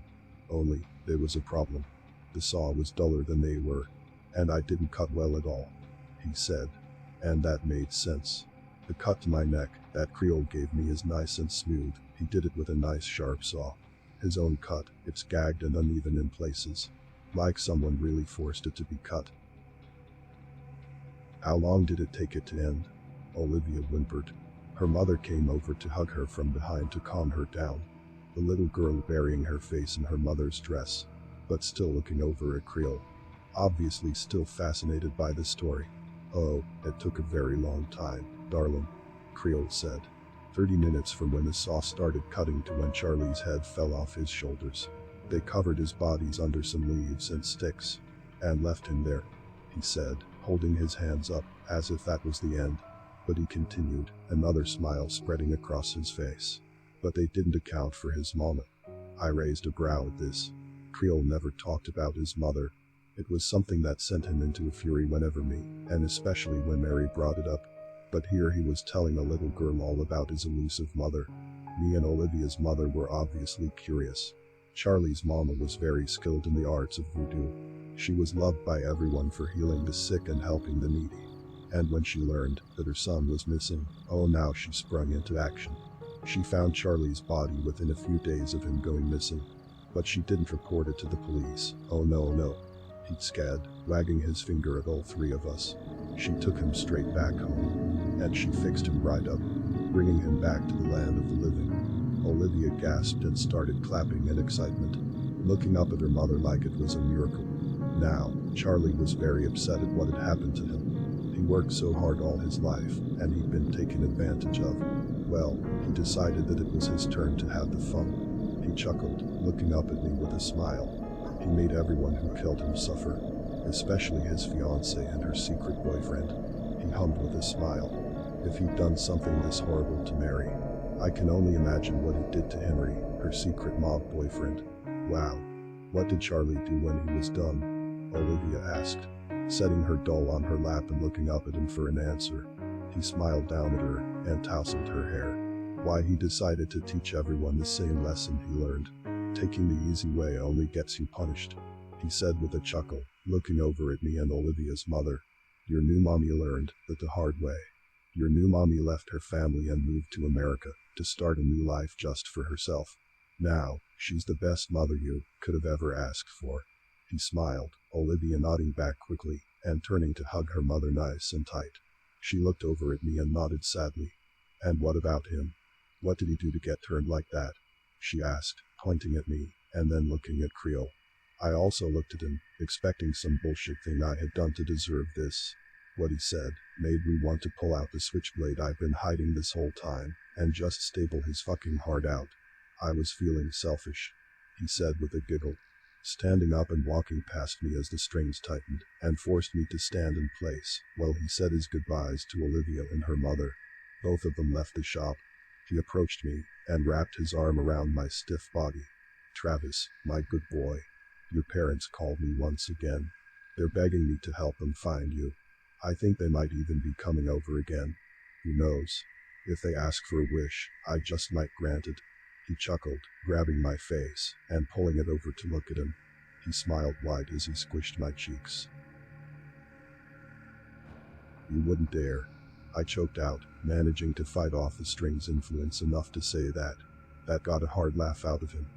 Only, there was a problem. The saw was duller than they were. And I didn't cut well at all, he said. And that made sense. The cut to my neck that Creole gave me is nice and smooth. He did it with a nice sharp saw. His own cut, it's gagged and uneven in places. Like someone really forced it to be cut. How long did it take it to end? Olivia whimpered. Her mother came over to hug her from behind to calm her down. The little girl burying her face in her mother's dress, but still looking over at Creole. Obviously still fascinated by the story. Oh, it took a very long time, darling, Creole said. 30 minutes from when the saw started cutting to when Charlie's head fell off his shoulders. They covered his bodies under some leaves and sticks, and left him there, he said, holding his hands up, as if that was the end. But he continued, another smile spreading across his face. But they didn't account for his mama. I raised a brow at this. Creole never talked about his mother. It was something that sent him into a fury whenever me, and especially when Mary brought it up. But here he was telling a little girl all about his elusive mother. Me and Olivia's mother were obviously curious. Charlie's mama was very skilled in the arts of voodoo. She was loved by everyone for healing the sick and helping the needy. And when she learned that her son was missing, oh now she sprung into action. She found Charlie's body within a few days of him going missing. But she didn't report it to the police. Oh no. He'd scared, wagging his finger at all three of us. She took him straight back home, and she fixed him right up, bringing him back to the land of the living. Olivia gasped and started clapping in excitement, looking up at her mother like it was a miracle. Now, Charlie was very upset at what had happened to him. He worked so hard all his life, and he'd been taken advantage of. Well, he decided that it was his turn to have the fun. He chuckled, looking up at me with a smile. He made everyone who killed him suffer, especially his fiancée and her secret boyfriend. He hummed with a smile. If he'd done something this horrible to Mary, I can only imagine what he did to Henry, her secret mob boyfriend. Wow. What did Charlie do when he was done? Olivia asked, setting her doll on her lap and looking up at him for an answer. He smiled down at her and tousled her hair. Why, he decided to teach everyone the same lesson he learned. Taking the easy way only gets you punished, he said with a chuckle, looking over at me and Olivia's mother. Your new mommy learned that the hard way. Your new mommy left her family and moved to America to start a new life just for herself. Now, she's the best mother you could have ever asked for. He smiled, Olivia nodding back quickly and turning to hug her mother nice and tight. She looked over at me and nodded sadly. And what about him? What did he do to get turned like that? She asked, pointing at me, and then looking at Creole. I also looked at him, expecting some bullshit thing I had done to deserve this. What he said made me want to pull out the switchblade I've been hiding this whole time, and just staple his fucking heart out. I was feeling selfish. he said with a giggle, standing up and walking past me as the strings tightened and forced me to stand in place while he said his goodbyes to Olivia and her mother. Both of them left the shop. He approached me and wrapped his arm around my stiff body. "Travis, my good boy. Your parents called me once again. They're begging me to help them find you. I think they might even be coming over again. Who knows? If they ask for a wish, I just might grant it." He chuckled, grabbing my face and pulling it over to look at him. He smiled wide as he squished my cheeks. "You wouldn't dare." I choked out, managing to fight off the string's influence enough to say that. That got a hard laugh out of him.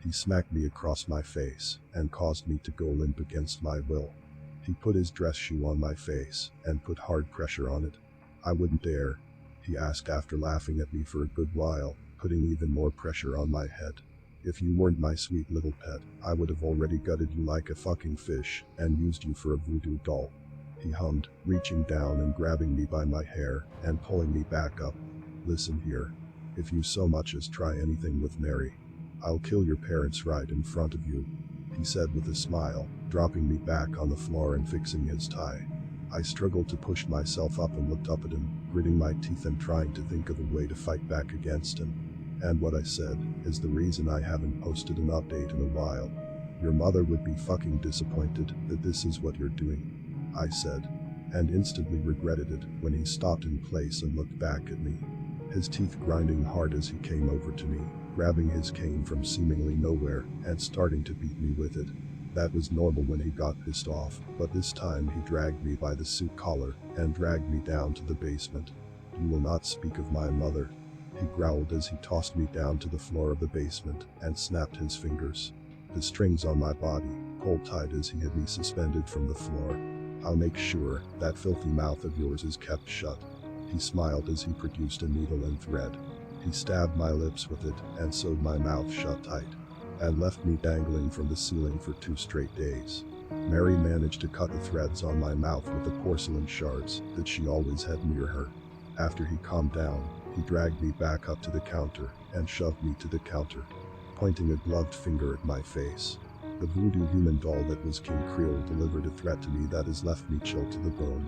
He smacked me across my face and caused me to go limp against my will. He put his dress shoe on my face and put hard pressure on it. "I wouldn't dare," he asked after laughing at me for a good while, putting even more pressure on my head. "If you weren't my sweet little pet, I would have already gutted you like a fucking fish and used you for a voodoo doll." He hummed, reaching down and grabbing me by my hair and pulling me back up. "Listen here. If you so much as try anything with Mary, I'll kill your parents right in front of you," he said with a smile, dropping me back on the floor and fixing his tie. I struggled to push myself up and looked up at him, gritting my teeth and trying to think of a way to fight back against him. "And what I said is the reason I haven't posted an update in a while. Your mother would be fucking disappointed that this is what you're doing," I said, and instantly regretted it when he stopped in place and looked back at me, his teeth grinding hard as he came over to me, grabbing his cane from seemingly nowhere and starting to beat me with it. That was normal when he got pissed off, but this time he dragged me by the suit collar and dragged me down to the basement. "You will not speak of my mother," he growled as he tossed me down to the floor of the basement and snapped his fingers. The strings on my body pulled tight as he had me suspended from the floor. "I'll make sure that filthy mouth of yours is kept shut." He smiled as he produced a needle and thread. He stabbed my lips with it and sewed my mouth shut tight, and left me dangling from the ceiling for 2 straight days. Mary managed to cut the threads on my mouth with the porcelain shards that she always had near her. After he calmed down, he dragged me back up to the counter and shoved me to the counter, pointing a gloved finger at my face. The voodoo human doll that was King Creole delivered a threat to me that has left me chilled to the bone.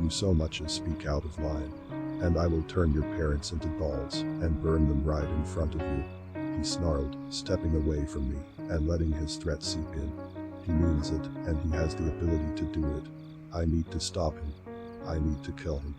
"You so much as speak out of line, and I will turn your parents into dolls and burn them right in front of you," he snarled, stepping away from me and letting his threat seep in. "He means it, and he has the ability to do it. I need to stop him. I need to kill him."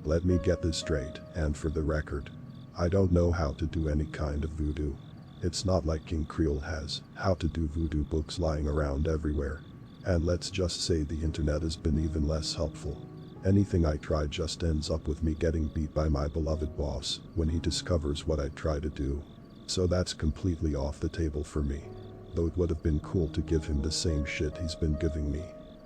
Let me get this straight, and for the record, I don't know how to do any kind of voodoo. It's not like King Creole has how to do voodoo books lying around everywhere. And let's just say the internet has been even less helpful. Anything I try just ends up with me getting beat by my beloved boss when he discovers what I try to do. So that's completely off the table for me. Though it would have been cool to give him the same shit he's been giving me.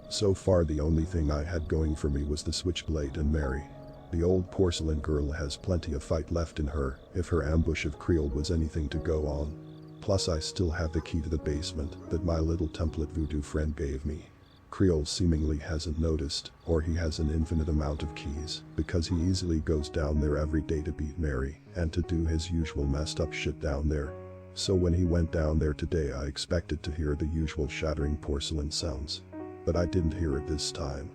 So far the only thing I had going for me was the switchblade and Mary. The old porcelain girl has plenty of fight left in her if her ambush of Creole was anything to go on. Plus I still have the key to the basement that my little template voodoo friend gave me. Creole seemingly hasn't noticed, or he has an infinite amount of keys, because he easily goes down there every day to beat Mary and to do his usual messed up shit down there. So when he went down there today I expected to hear the usual shattering porcelain sounds. But I didn't hear it this time.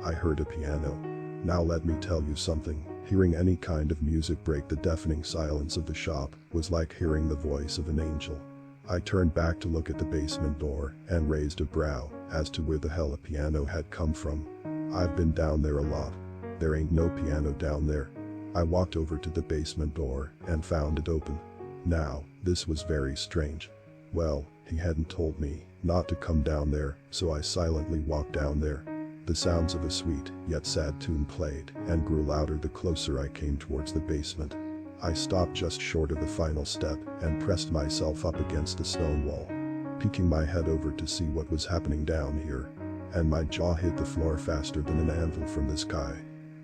I heard a piano. Now let me tell you something, hearing any kind of music break the deafening silence of the shop was like hearing the voice of an angel. I turned back to look at the basement door and raised a brow as to where the hell a piano had come from. I've been down there a lot. There ain't no piano down there. I walked over to the basement door and found it open. Now, this was very strange. Well, he hadn't told me not to come down there, so I silently walked down there. The sounds of a sweet, yet sad tune played and grew louder the closer I came towards the basement. I stopped just short of the final step and pressed myself up against the stone wall, peeking my head over to see what was happening down here, and my jaw hit the floor faster than an anvil from the sky.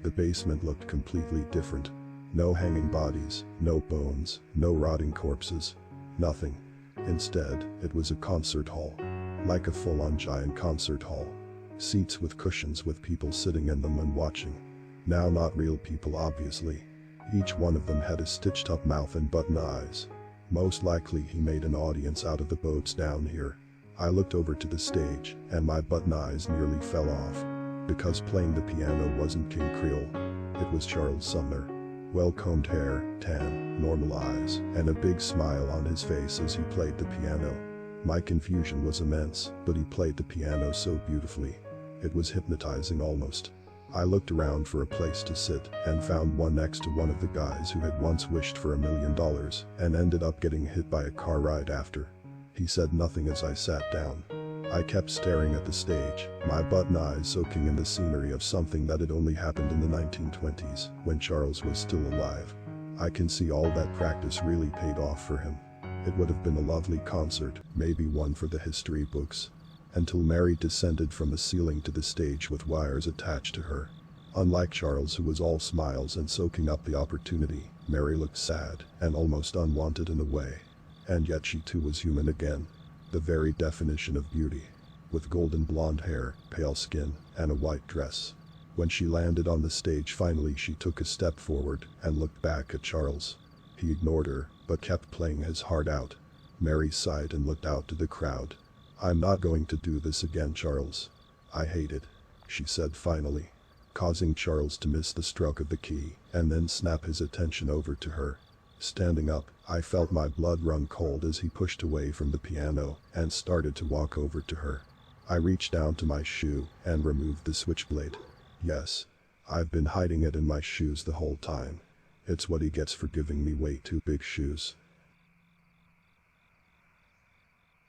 The basement looked completely different. No hanging bodies, no bones, no rotting corpses. Nothing. Instead, it was a concert hall. Like a full-on giant concert hall. Seats with cushions with people sitting in them and watching. Now not real people obviously. Each one of them had a stitched up mouth and button eyes. Most likely he made an audience out of the boats down here. I looked over to the stage, and my button eyes nearly fell off. Because playing the piano wasn't King Creole. It was Charles Sumner. Well-combed hair, tan, normal eyes, and a big smile on his face as he played the piano. My confusion was immense, but he played the piano so beautifully. It was hypnotizing almost. I looked around for a place to sit and found one next to one of the guys who had once wished for $1 million and ended up getting hit by a car right after. He said nothing as I sat down. I kept staring at the stage, my button eyes soaking in the scenery of something that had only happened in the 1920s, when Charles was still alive. I can see all that practice really paid off for him. It would have been a lovely concert, maybe one for the history books. Until Mary descended from the ceiling to the stage with wires attached to her. Unlike Charles, who was all smiles and soaking up the opportunity, Mary looked sad and almost unwanted in a way. And yet she too was human again. The very definition of beauty. With golden blonde hair, pale skin, and a white dress. When she landed on the stage finally she took a step forward and looked back at Charles. He ignored her, but kept playing his heart out. Mary sighed and looked out to the crowd. "I'm not going to do this again, Charles. I hate it," she said finally, causing Charles to miss the stroke of the key and then snap his attention over to her. Standing up, I felt my blood run cold as he pushed away from the piano and started to walk over to her. I reached down to my shoe and removed the switchblade. Yes, I've been hiding it in my shoes the whole time. It's what he gets for giving me way too big shoes.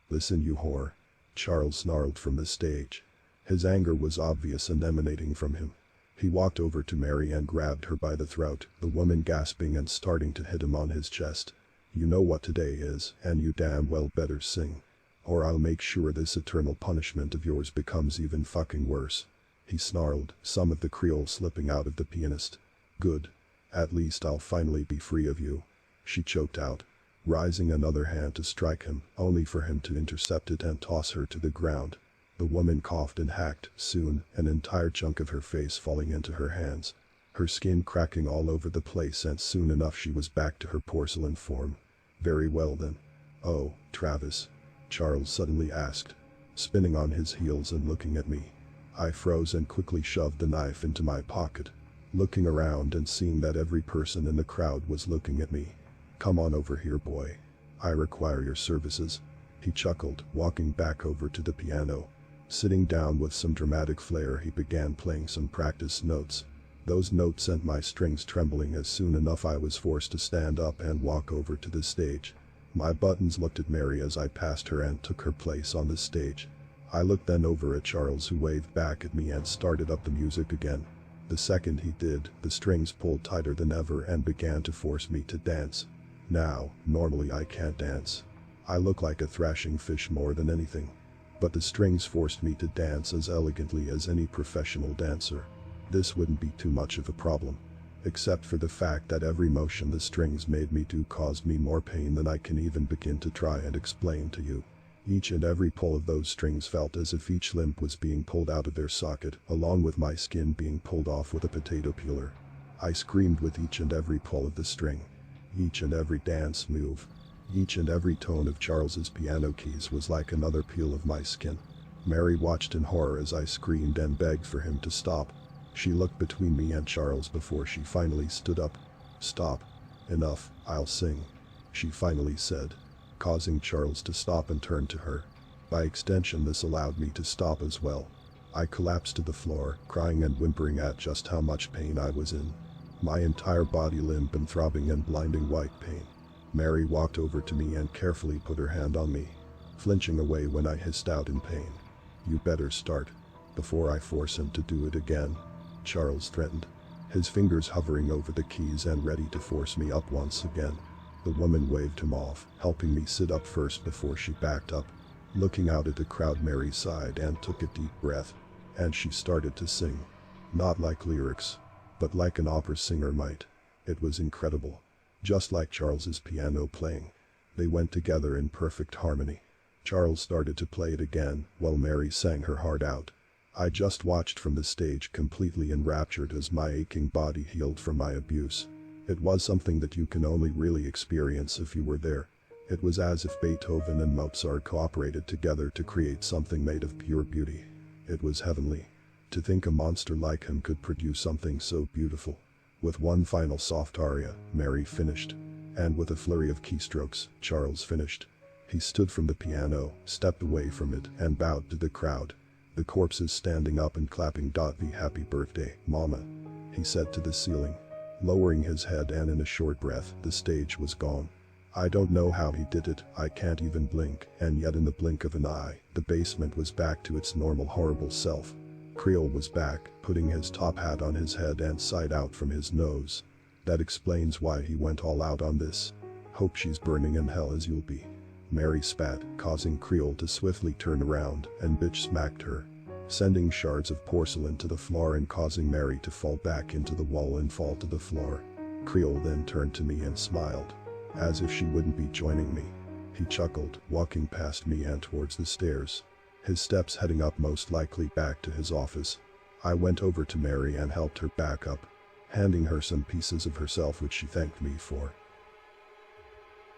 "Listen, you whore," Charles snarled from the stage. His anger was obvious and emanating from him. He walked over to Mary and grabbed her by the throat, the woman gasping and starting to hit him on his chest. "You know what today is, and you damn well better sing. Or I'll make sure this eternal punishment of yours becomes even fucking worse," he snarled, some of the Creole slipping out of the pianist. "Good. At least I'll finally be free of you," she choked out, raising another hand to strike him, only for him to intercept it and toss her to the ground. The woman coughed and hacked, soon an entire chunk of her face falling into her hands. Her skin cracking all over the place, and soon enough she was back to her porcelain form. "Very well then." "Oh, Travis?" Charles suddenly asked, spinning on his heels and looking at me. I froze and quickly shoved the knife into my pocket, looking around and seeing that every person in the crowd was looking at me. "Come on over here, boy. I require your services," he chuckled, walking back over to the piano. Sitting down with some dramatic flair, he began playing some practice notes. Those notes sent my strings trembling as soon enough I was forced to stand up and walk over to the stage. My buttons looked at Mary as I passed her and took her place on the stage. I looked then over at Charles, who waved back at me and started up the music again. The second he did, the strings pulled tighter than ever and began to force me to dance. Now, normally I can't dance. I look like a thrashing fish more than anything. But the strings forced me to dance as elegantly as any professional dancer. This wouldn't be too much of a problem. Except for the fact that every motion the strings made me do caused me more pain than I can even begin to try and explain to you. Each and every pull of those strings felt as if each limb was being pulled out of their socket, along with my skin being pulled off with a potato peeler. I screamed with each and every pull of the string. Each and every dance move. Each and every tone of Charles's piano keys was like another peel of my skin. Mary watched in horror as I screamed and begged for him to stop. She looked between me and Charles before she finally stood up. "Stop. Enough, I'll sing," she finally said, causing Charles to stop and turn to her. By extension, this allowed me to stop as well. I collapsed to the floor, crying and whimpering at just how much pain I was in. My entire body limp and throbbing in blinding white pain. Mary walked over to me and carefully put her hand on me, flinching away when I hissed out in pain. "You better start, before I force him to do it again," Charles threatened, his fingers hovering over the keys and ready to force me up once again. The woman waved him off, helping me sit up first before she backed up. Looking out at the crowd, Mary sighed and took a deep breath, and she started to sing. Not like lyrics, but like an opera singer might. It was incredible. Just like Charles's piano playing. They went together in perfect harmony. Charles started to play it again, while Mary sang her heart out. I just watched from the stage, completely enraptured as my aching body healed from my abuse. It was something that you can only really experience if you were there. It was as if Beethoven and Mozart cooperated together to create something made of pure beauty. It was heavenly. To think a monster like him could produce something so beautiful. With one final soft aria, Mary finished. And with a flurry of keystrokes, Charles finished. He stood from the piano, stepped away from it, and bowed to the crowd. The corpses standing up and clapping. "The happy birthday, Mama," he said to the ceiling. Lowering his head, and in a short breath, the stage was gone. I don't know how he did it, I can't even blink, and yet in the blink of an eye, the basement was back to its normal horrible self. Creole was back, putting his top hat on his head and side out from his nose. That explains why he went all out on this. "Hope she's burning in hell as you'll be," Mary spat, causing Creole to swiftly turn around, and bitch smacked her, sending shards of porcelain to the floor and causing Mary to fall back into the wall and fall to the floor. Creole then turned to me and smiled, as if she wouldn't be joining me. He chuckled, walking past me and towards the stairs. His steps heading up, most likely back to his office. I went over to Mary and helped her back up, handing her some pieces of herself which she thanked me for.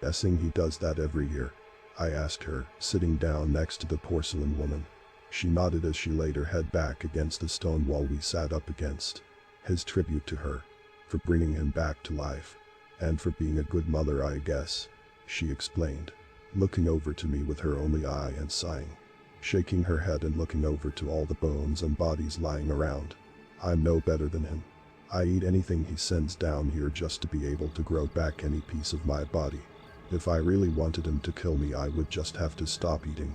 "Guessing he does that every year?" I asked her, sitting down next to the porcelain woman. She nodded as she laid her head back against the stone wall we sat up against. His tribute to her. For bringing him back to life. And for being a good mother, I guess, she explained, looking over to me with her only eye and sighing, shaking her head and looking over to all the bones and bodies lying around. "I'm no better than him. I eat anything he sends down here just to be able to grow back any piece of my body. If I really wanted him to kill me, I would just have to stop eating.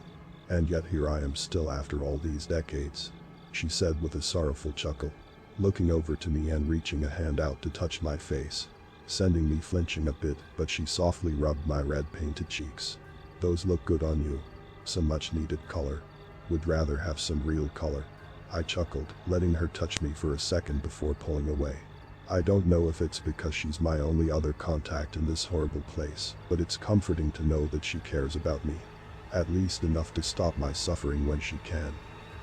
And yet here I am still after all these decades," she said with a sorrowful chuckle, looking over to me and reaching a hand out to touch my face, sending me flinching a bit, but she softly rubbed my red painted cheeks. "Those look good on you. Some much needed color. Would rather have some real color." I chuckled, letting her touch me for a second before pulling away. I don't know if it's because she's my only other contact in this horrible place, but it's comforting to know that she cares about me. At least enough to stop my suffering when she can.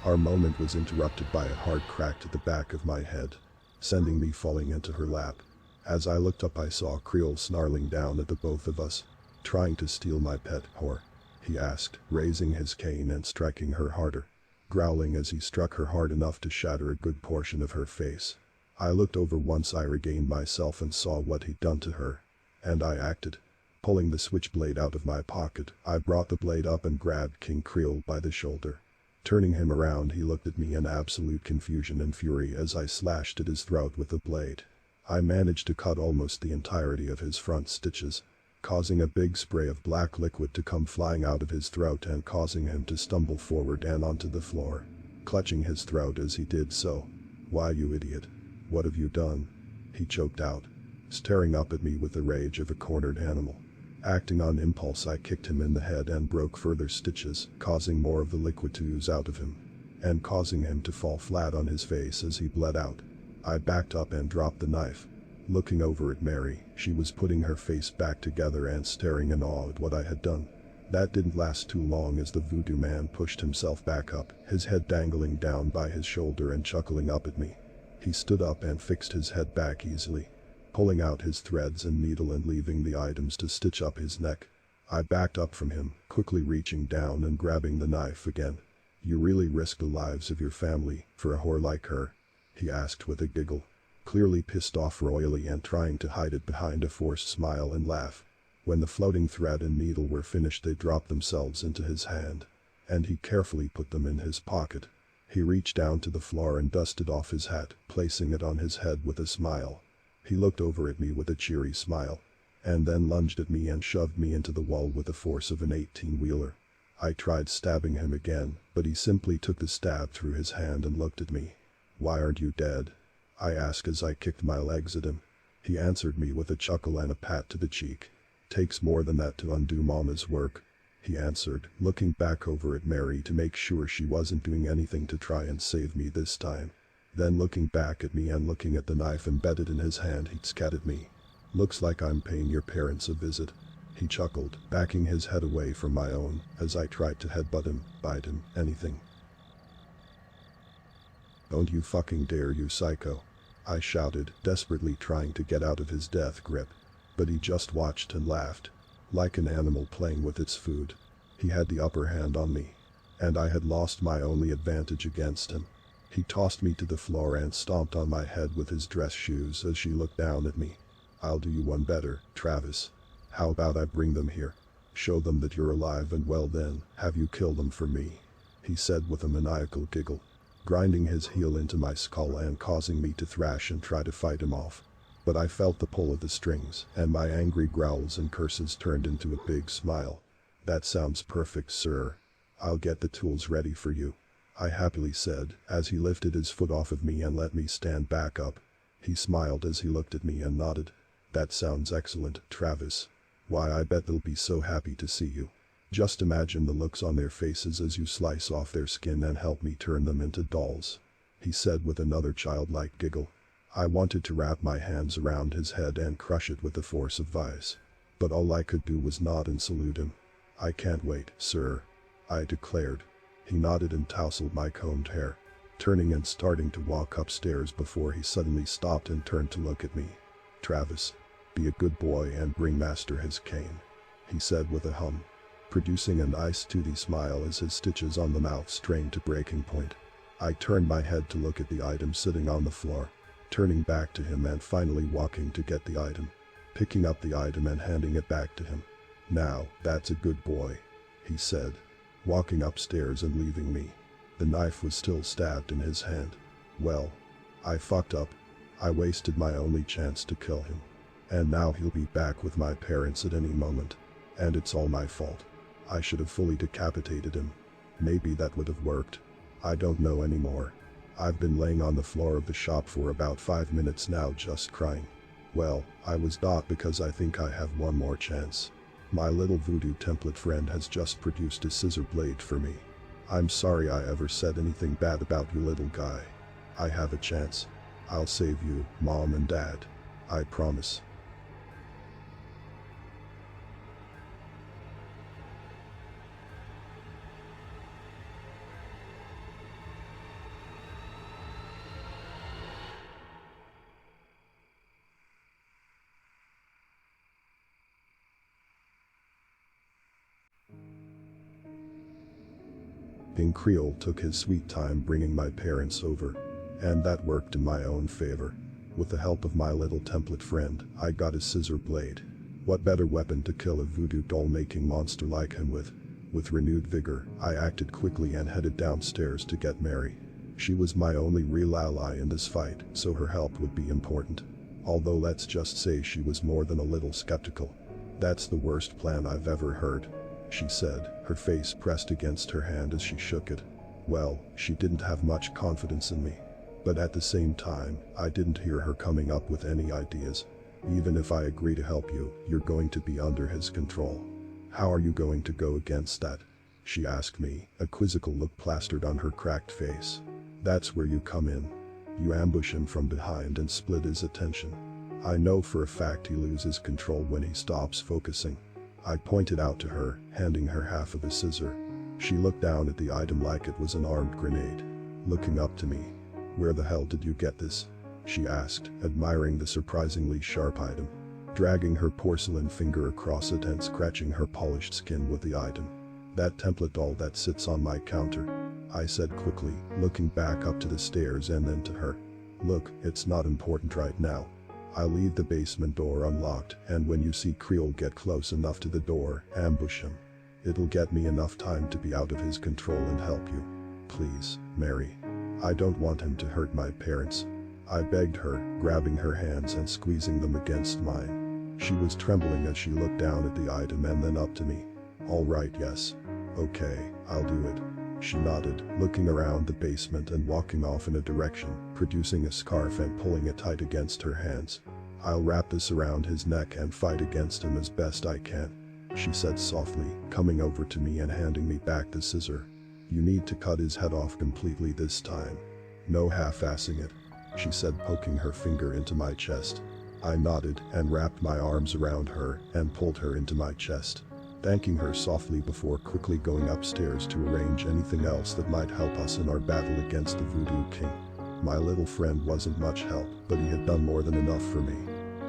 Our moment was interrupted by a hard crack to the back of my head, sending me falling into her lap. As I looked up, I saw Creole snarling down at the both of us. "Trying to steal my pet, whore?" he asked, raising his cane and striking her harder, growling as he struck her hard enough to shatter a good portion of her face. I looked over once I regained myself and saw what he'd done to her. And I acted. Pulling the switchblade out of my pocket, I brought the blade up and grabbed King Creole by the shoulder. Turning him around, he looked at me in absolute confusion and fury as I slashed at his throat with the blade. I managed to cut almost the entirety of his front stitches, causing a big spray of black liquid to come flying out of his throat and causing him to stumble forward and onto the floor, clutching his throat as he did so. "Why, you idiot. What have you done?" he choked out, staring up at me with the rage of a cornered animal. Acting on impulse, I kicked him in the head and broke further stitches, causing more of the liquid to ooze out of him, and causing him to fall flat on his face as he bled out. I backed up and dropped the knife. Looking over at Mary, she was putting her face back together and staring in awe at what I had done. That didn't last too long as the voodoo man pushed himself back up, his head dangling down by his shoulder and chuckling up at me. He stood up and fixed his head back easily, pulling out his threads and needle and leaving the items to stitch up his neck. I backed up from him, quickly reaching down and grabbing the knife again. "You really risk the lives of your family for a whore like her?" he asked with a giggle, clearly pissed off royally and trying to hide it behind a forced smile and laugh. When the floating thread and needle were finished, they dropped themselves into his hand, and he carefully put them in his pocket. He reached down to the floor and dusted off his hat, placing it on his head with a smile. He looked over at me with a cheery smile, and then lunged at me and shoved me into the wall with the force of an 18-wheeler. I tried stabbing him again, but he simply took the stab through his hand and looked at me. "Why aren't you dead?" I asked as I kicked my legs at him. He answered me with a chuckle and a pat to the cheek. "Takes more than that to undo Mama's work," he answered, looking back over at Mary to make sure she wasn't doing anything to try and save me this time. Then looking back at me and looking at the knife embedded in his hand, he scat at me. "Looks like I'm paying your parents a visit," he chuckled, backing his head away from my own as I tried to headbutt him, bite him, anything. "Don't you fucking dare, you psycho," I shouted, desperately trying to get out of his death grip. But he just watched and laughed. Like an animal playing with its food. He had the upper hand on me. And I had lost my only advantage against him. He tossed me to the floor and stomped on my head with his dress shoes as she looked down at me. "I'll do you one better, Travis. How about I bring them here? Show them that you're alive and well, then have you kill them for me," he said with a maniacal giggle, grinding his heel into my skull and causing me to thrash and try to fight him off. But I felt the pull of the strings, and my angry growls and curses turned into a big smile. "That sounds perfect, sir. I'll get the tools ready for you," I happily said, as he lifted his foot off of me and let me stand back up. He smiled as he looked at me and nodded. "That sounds excellent, Travis. Why, I bet they'll be so happy to see you. Just imagine the looks on their faces as you slice off their skin and help me turn them into dolls," he said with another childlike giggle. I wanted to wrap my hands around his head and crush it with the force of vice. But all I could do was nod and salute him. "I can't wait, sir," I declared. He nodded and tousled my combed hair, turning and starting to walk upstairs before he suddenly stopped and turned to look at me. "Travis, be a good boy and bring Master his cane," he said with a hum, producing a nice toothy smile as his stitches on the mouth strained to breaking point. I turned my head to look at the item sitting on the floor, turning back to him and finally walking to get the item, picking up the item and handing it back to him. "Now, that's a good boy," he said, walking upstairs and leaving me. The knife was still stabbed in his hand. Well, I fucked up. I wasted my only chance to kill him. And now he'll be back with my parents at any moment. And it's all my fault. I should have fully decapitated him. Maybe that would have worked. I don't know anymore. I've been laying on the floor of the shop for about 5 minutes now just crying. Well, I was not, because I think I have one more chance. My little voodoo template friend has just produced a scissor blade for me. I'm sorry I ever said anything bad about you, little guy. I have a chance. I'll save you, Mom and Dad. I promise. King Creole took his sweet time bringing my parents over, and that worked in my own favor. With the help of my little template friend, I got a scissor blade. What better weapon to kill a voodoo doll-making monster like him with? With renewed vigor, I acted quickly and headed downstairs to get Mary. She was my only real ally in this fight, so her help would be important. Although let's just say she was more than a little skeptical. "That's the worst plan I've ever heard," she said, her face pressed against her hand as she shook it. Well, she didn't have much confidence in me. But at the same time, I didn't hear her coming up with any ideas. "Even if I agree to help you, you're going to be under his control. How are you going to go against that?" she asked me, a quizzical look plastered on her cracked face. "That's where you come in. You ambush him from behind and split his attention. I know for a fact he loses control when he stops focusing," I pointed out to her, handing her half of a scissor. She looked down at the item like it was an armed grenade, looking up to me. "Where the hell did you get this?" she asked, admiring the surprisingly sharp item, dragging her porcelain finger across it and scratching her polished skin with the item. "That template doll that sits on my counter," I said quickly, looking back up to the stairs and then to her. "Look, it's not important right now. I'll leave the basement door unlocked, and when you see Creole get close enough to the door, ambush him. It'll get me enough time to be out of his control and help you. Please, Mary. I don't want him to hurt my parents," I begged her, grabbing her hands and squeezing them against mine. She was trembling as she looked down at the item and then up to me. "All right, yes. Okay, I'll do it." She nodded, looking around the basement and walking off in a direction, producing a scarf and pulling it tight against her hands. "I'll wrap this around his neck and fight against him as best I can," she said softly, coming over to me and handing me back the scissor. "You need to cut his head off completely this time. No half-assing it," she said, poking her finger into my chest. I nodded and wrapped my arms around her and pulled her into my chest, thanking her softly before quickly going upstairs to arrange anything else that might help us in our battle against the Voodoo King. My little friend wasn't much help, but he had done more than enough for me.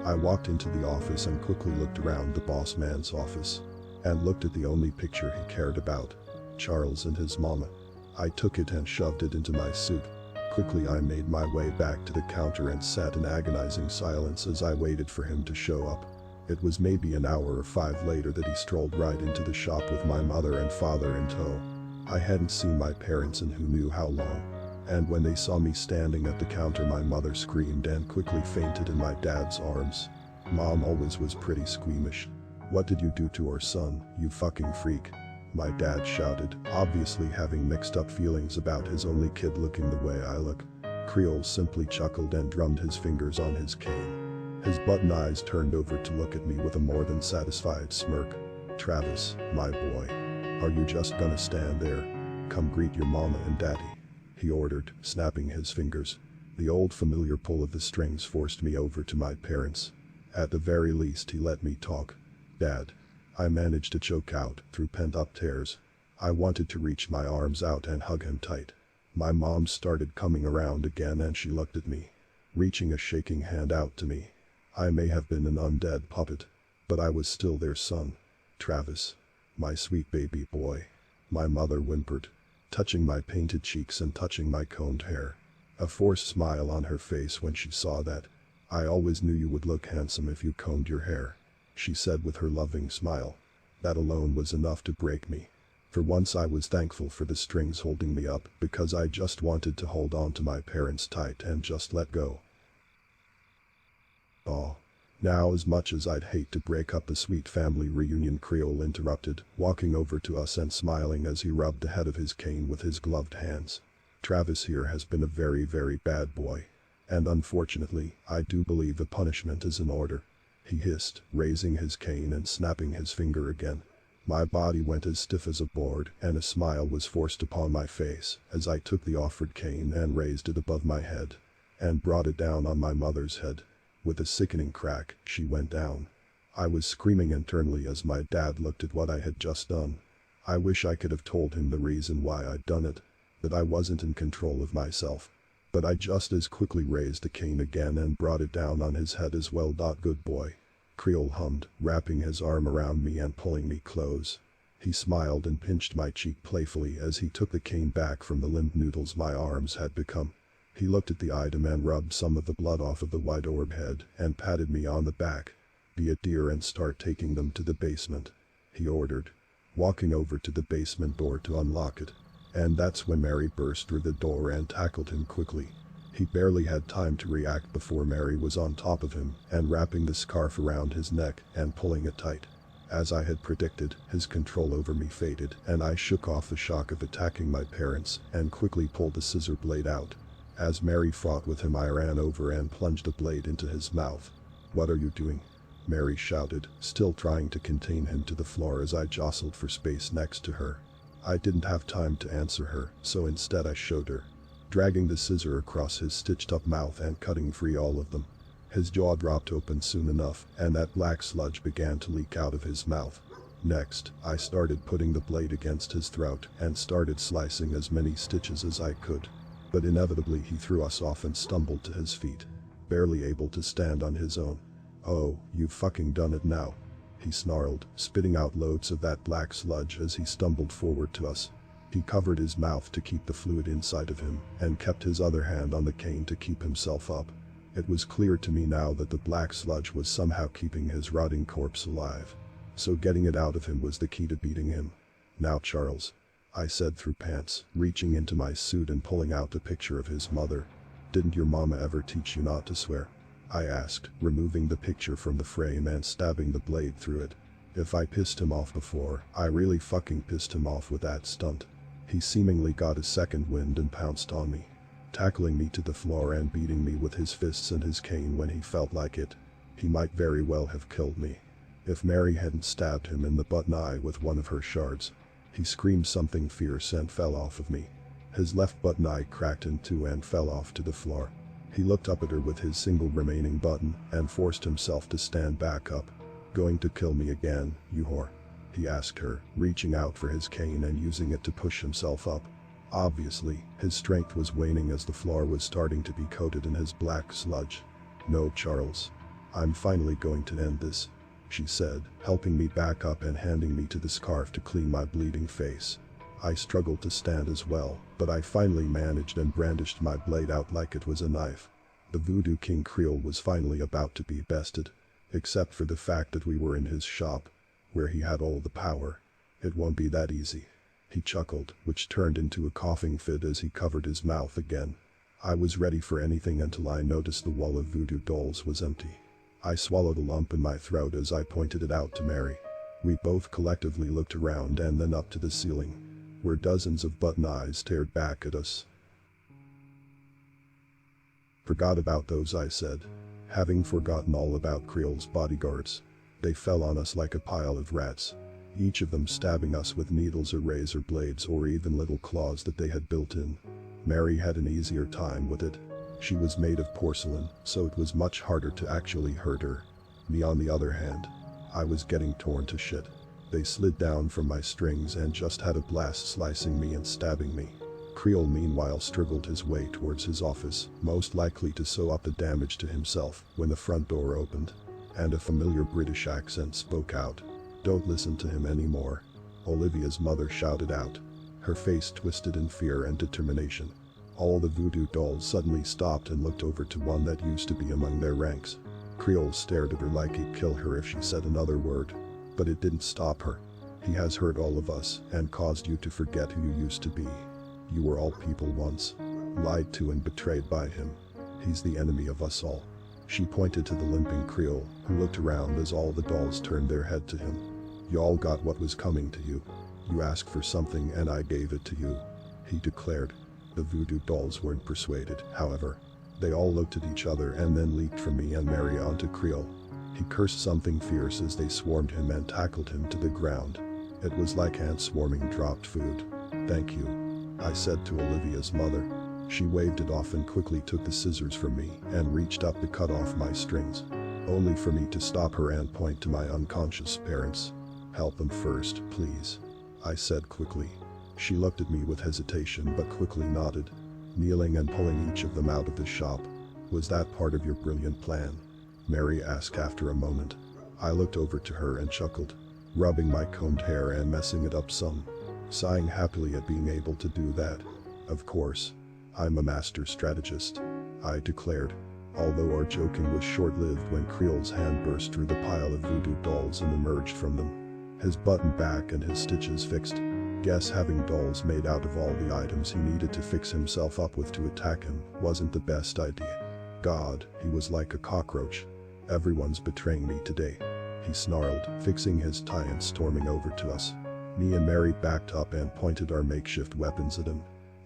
I walked into the office and quickly looked around the boss man's office and looked at the only picture he cared about, Charles and his mama. I took it and shoved it into my suit. Quickly I made my way back to the counter and sat in agonizing silence as I waited for him to show up. It was maybe an hour or 5 later that he strolled right into the shop with my mother and father in tow. I hadn't seen my parents in who knew how long. And when they saw me standing at the counter, my mother screamed and quickly fainted in my dad's arms. Mom always was pretty squeamish. "What did you do to our son, you fucking freak?" my dad shouted, obviously having mixed up feelings about his only kid looking the way I look. Creole simply chuckled and drummed his fingers on his cane. His button eyes turned over to look at me with a more than satisfied smirk. "Travis, my boy. Are you just gonna stand there? Come greet your mama and daddy," he ordered, snapping his fingers. The old familiar pull of the strings forced me over to my parents. At the very least he let me talk. "Dad," I managed to choke out through pent-up tears. I wanted to reach my arms out and hug him tight. My mom started coming around again and she looked at me, reaching a shaking hand out to me. I may have been an undead puppet, but I was still their son. "Travis, my sweet baby boy," my mother whimpered, touching my painted cheeks and touching my combed hair. A forced smile on her face when she saw that. "I always knew you would look handsome if you combed your hair," she said with her loving smile. That alone was enough to break me. For once I was thankful for the strings holding me up because I just wanted to hold on to my parents tight and just let go. "Aw. Now, as much as I'd hate to break up the sweet family reunion," Creole interrupted, walking over to us and smiling as he rubbed the head of his cane with his gloved hands. "Travis here has been a very, very bad boy. And unfortunately, I do believe a punishment is in order," he hissed, raising his cane and snapping his finger again. My body went as stiff as a board and a smile was forced upon my face as I took the offered cane and raised it above my head and brought it down on my mother's head. With a sickening crack, she went down. I was screaming internally as my dad looked at what I had just done. I wish I could have told him the reason why I'd done it, that I wasn't in control of myself. But I just as quickly raised the cane again and brought it down on his head as well. "Good boy," Creole hummed, wrapping his arm around me and pulling me close. He smiled and pinched my cheek playfully as he took the cane back from the limp noodles my arms had become. He looked at the item and rubbed some of the blood off of the white orb head and patted me on the back. "Be a dear and start taking them to the basement," he ordered, walking over to the basement door to unlock it. And that's when Mary burst through the door and tackled him quickly. He barely had time to react before Mary was on top of him and wrapping the scarf around his neck and pulling it tight. As I had predicted, his control over me faded and I shook off the shock of attacking my parents and quickly pulled the scissor blade out. As Mary fought with him, I ran over and plunged the blade into his mouth. "What are you doing?" Mary shouted, still trying to contain him to the floor as I jostled for space next to her. I didn't have time to answer her, so instead I showed her, dragging the scissor across his stitched-up mouth and cutting free all of them. His jaw dropped open soon enough, and that black sludge began to leak out of his mouth. Next, I started putting the blade against his throat and started slicing as many stitches as I could. But inevitably he threw us off and stumbled to his feet, barely able to stand on his own. "Oh, you've fucking done it now," he snarled, spitting out loads of that black sludge as he stumbled forward to us. He covered his mouth to keep the fluid inside of him and kept his other hand on the cane to keep himself up. It was clear to me now that the black sludge was somehow keeping his rotting corpse alive. So getting it out of him was the key to beating him. "Now Charles," I said through pants, reaching into my suit and pulling out a picture of his mother. "Didn't your mama ever teach you not to swear?" I asked, removing the picture from the frame and stabbing the blade through it. If I pissed him off before, I really fucking pissed him off with that stunt. He seemingly got a second wind and pounced on me, tackling me to the floor and beating me with his fists and his cane when he felt like it. He might very well have killed me if Mary hadn't stabbed him in the button eye with one of her shards. He screamed something fierce and fell off of me. His left button eye cracked in two and fell off to the floor. He looked up at her with his single remaining button and forced himself to stand back up. "Going to kill me again, you whore?" he asked her, reaching out for his cane and using it to push himself up. Obviously, his strength was waning as the floor was starting to be coated in his black sludge. "No, Charles. I'm finally going to end this," she said, helping me back up and handing me to the scarf to clean my bleeding face. I struggled to stand as well, but I finally managed and brandished my blade out like it was a knife. The Voodoo King Creole was finally about to be bested. Except for the fact that we were in his shop, where he had all the power. "It won't be that easy," he chuckled, which turned into a coughing fit as he covered his mouth again. I was ready for anything until I noticed the wall of voodoo dolls was empty. I swallowed a lump in my throat as I pointed it out to Mary. We both collectively looked around and then up to the ceiling, where dozens of button eyes stared back at us. "Forgot about those," I said, having forgotten all about Creole's bodyguards. They fell on us like a pile of rats, each of them stabbing us with needles or razor blades or even little claws that they had built in. Mary had an easier time with it. She was made of porcelain, so it was much harder to actually hurt her. Me, on the other hand, I was getting torn to shit. They slid down from my strings and just had a blast slicing me and stabbing me. Creole meanwhile struggled his way towards his office, most likely to sew up the damage to himself, when the front door opened, and a familiar British accent spoke out. "Don't listen to him anymore," Olivia's mother shouted out, her face twisted in fear and determination. All the voodoo dolls suddenly stopped and looked over to one that used to be among their ranks. Creole stared at her like he'd kill her if she said another word. But it didn't stop her. "He has hurt all of us and caused you to forget who you used to be. You were all people once, lied to and betrayed by him. He's the enemy of us all." She pointed to the limping Creole, who looked around as all the dolls turned their head to him. "Y'all got what was coming to you. You asked for something and I gave it to you," he declared. The voodoo dolls weren't persuaded, however. They all looked at each other and then leaped from me and Mary onto Creole. He cursed something fierce as they swarmed him and tackled him to the ground. It was like ants swarming dropped food. "Thank you," I said to Olivia's mother. She waved it off and quickly took the scissors from me and reached up to cut off my strings, only for me to stop her and point to my unconscious parents. "Help them first, please," I said quickly. She looked at me with hesitation but quickly nodded, kneeling and pulling each of them out of the shop. "Was that part of your brilliant plan?" Mary asked after a moment. I looked over to her and chuckled, rubbing my combed hair and messing it up some, sighing happily at being able to do that. "Of course. I'm a master strategist," I declared, although our joking was short-lived when Creole's hand burst through the pile of voodoo dolls and emerged from them, his button back and his stitches fixed. Guess having dolls made out of all the items he needed to fix himself up with to attack him wasn't the best idea. God, he was like a cockroach. "Everyone's betraying me today," he snarled, fixing his tie and storming over to us. Me and Mary backed up and pointed our makeshift weapons at him.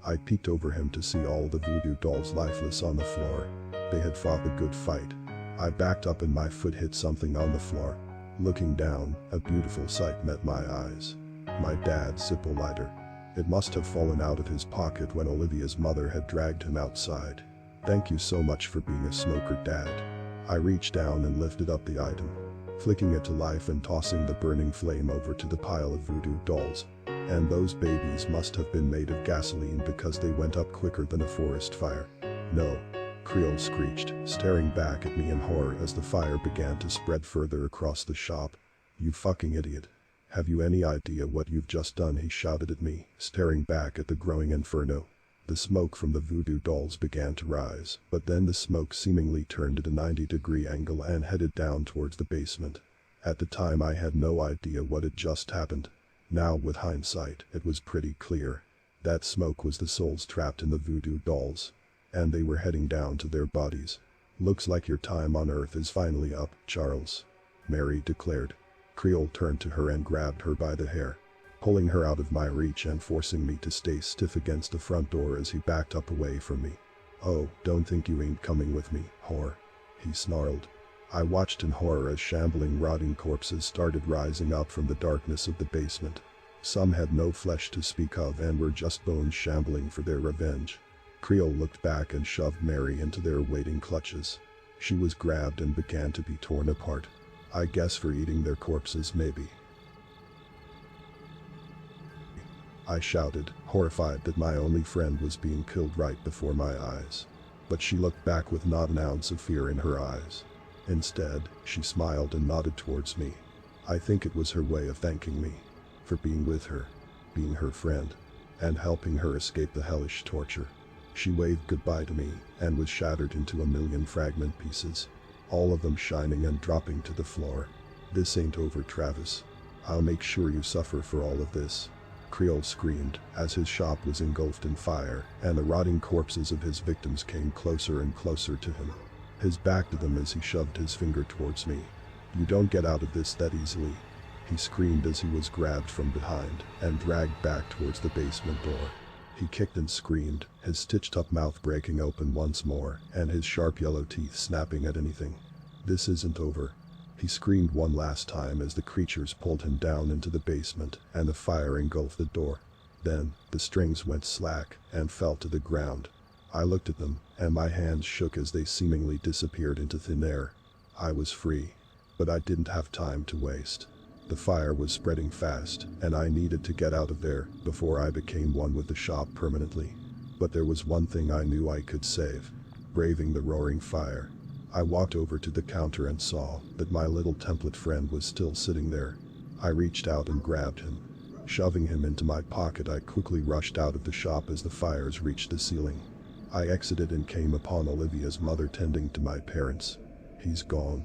I peeked over him to see all the voodoo dolls lifeless on the floor. They had fought a good fight. I backed up and my foot hit something on the floor. Looking down, a beautiful sight met my eyes. My dad's Zippo lighter. It must have fallen out of his pocket when Olivia's mother had dragged him outside. "Thank you so much for being a smoker, Dad." I reached down and lifted up the item, flicking it to life and tossing the burning flame over to the pile of voodoo dolls. And those babies must have been made of gasoline because they went up quicker than a forest fire. "No," Creole screeched, staring back at me in horror as the fire began to spread further across the shop. "You fucking idiot. Have you any idea what you've just done?" he shouted at me, staring back at the growing inferno. The smoke from the voodoo dolls began to rise, but then the smoke seemingly turned at a 90-degree angle and headed down towards the basement. At the time I had no idea what had just happened. Now with hindsight, it was pretty clear. That smoke was the souls trapped in the voodoo dolls, and they were heading down to their bodies. "Looks like your time on Earth is finally up, Charles," Mary declared. Creole turned to her and grabbed her by the hair, pulling her out of my reach and forcing me to stay stiff against the front door as he backed up away from me. "Oh, don't think you ain't coming with me, whore," he snarled. I watched in horror as shambling rotting corpses started rising up from the darkness of the basement. Some had no flesh to speak of and were just bones shambling for their revenge. Creole looked back and shoved Mary into their waiting clutches. She was grabbed and began to be torn apart. I guess for eating their corpses, maybe. I shouted, horrified that my only friend was being killed right before my eyes. But she looked back with not an ounce of fear in her eyes. Instead, she smiled and nodded towards me. I think it was her way of thanking me for being with her, being her friend, and helping her escape the hellish torture. She waved goodbye to me and was shattered into a million fragment pieces, all of them shining and dropping to the floor. "This ain't over, Travis. I'll make sure you suffer for all of this," Creole screamed as his shop was engulfed in fire and the rotting corpses of his victims came closer and closer to him, his back to them as he shoved his finger towards me. "You don't get out of this that easily," he screamed as he was grabbed from behind and dragged back towards the basement door. He kicked and screamed, his stitched-up mouth breaking open once more and his sharp yellow teeth snapping at anything. "This isn't over," he screamed one last time as the creatures pulled him down into the basement and the fire engulfed the door. Then, the strings went slack and fell to the ground. I looked at them, and my hands shook as they seemingly disappeared into thin air. I was free. But I didn't have time to waste. The fire was spreading fast, and I needed to get out of there before I became one with the shop permanently. But there was one thing I knew I could save: braving the roaring fire. I walked over to the counter and saw that my little template friend was still sitting there. I reached out and grabbed him. Shoving him into my pocket, I quickly rushed out of the shop as the fires reached the ceiling. I exited and came upon Olivia's mother tending to my parents. "He's gone.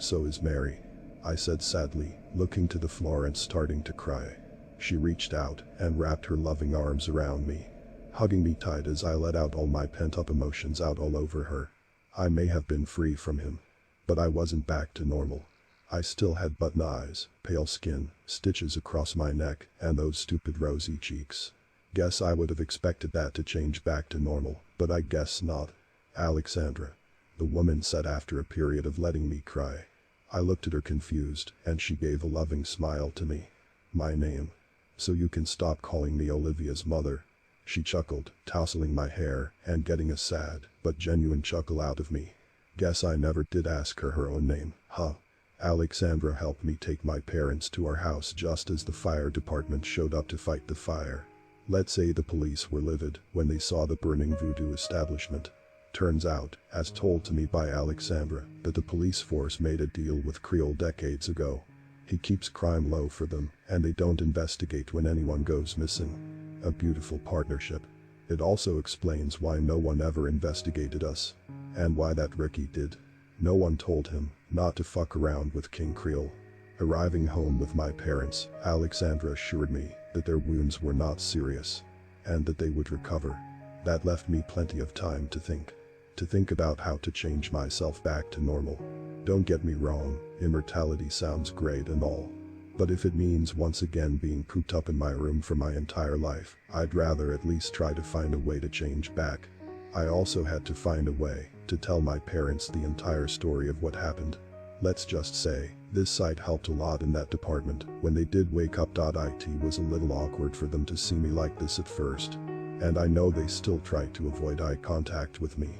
So is Mary," I said sadly, looking to the floor and starting to cry. She reached out and wrapped her loving arms around me, hugging me tight as I let out all my pent-up emotions out all over her. I may have been free from him, but I wasn't back to normal. I still had button eyes, pale skin, stitches across my neck, and those stupid rosy cheeks. Guess I would have expected that to change back to normal, but I guess not. "Alexandra," the woman said after a period of letting me cry. I looked at her confused, and she gave a loving smile to me. "My name. So you can stop calling me Olivia's mother." She chuckled, tousling my hair and getting a sad but genuine chuckle out of me. Guess I never did ask her her own name, huh? Alexandra helped me take my parents to our house just as the fire department showed up to fight the fire. Let's say the police were livid when they saw the burning Voodoo establishment. Turns out, as told to me by Alexandra, that the police force made a deal with Creole decades ago. He keeps crime low for them, and they don't investigate when anyone goes missing. A beautiful partnership. It also explains why no one ever investigated us. And why that Ricky did. No one told him not to fuck around with King Creole. Arriving home with my parents, Alexandra assured me that their wounds were not serious, and that they would recover. That left me plenty of time to think. To think about how to change myself back to normal. Don't get me wrong, immortality sounds great and all. But if it means once again being cooped up in my room for my entire life, I'd rather at least try to find a way to change back. I also had to find a way to tell my parents the entire story of what happened. Let's just say, this site helped a lot in that department. When they did wake up, it was a little awkward for them to see me like this at first. And I know they still try to avoid eye contact with me.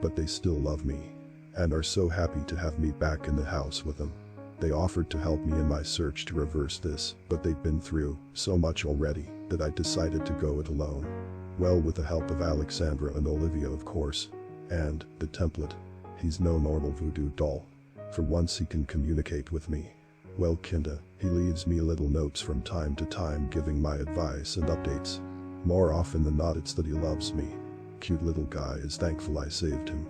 But they still love me. And are so happy to have me back in the house with them. They offered to help me in my search to reverse this, but they'd been through so much already that I decided to go it alone. Well, with the help of Alexandra and Olivia, of course. And the template. He's no normal voodoo doll. For once he can communicate with me. Well, kinda, he leaves me little notes from time to time giving my advice and updates. More often than not, it's that he loves me. Cute little guy is thankful I saved him.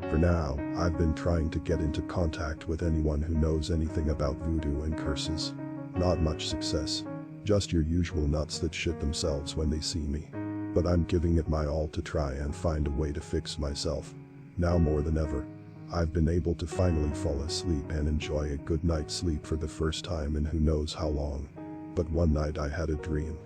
For now, I've been trying to get into contact with anyone who knows anything about voodoo and curses. Not much success. Just your usual nuts that shit themselves when they see me. But I'm giving it my all to try and find a way to fix myself. Now more than ever. I've been able to finally fall asleep and enjoy a good night's sleep for the first time in who knows how long. But one night I had a dream.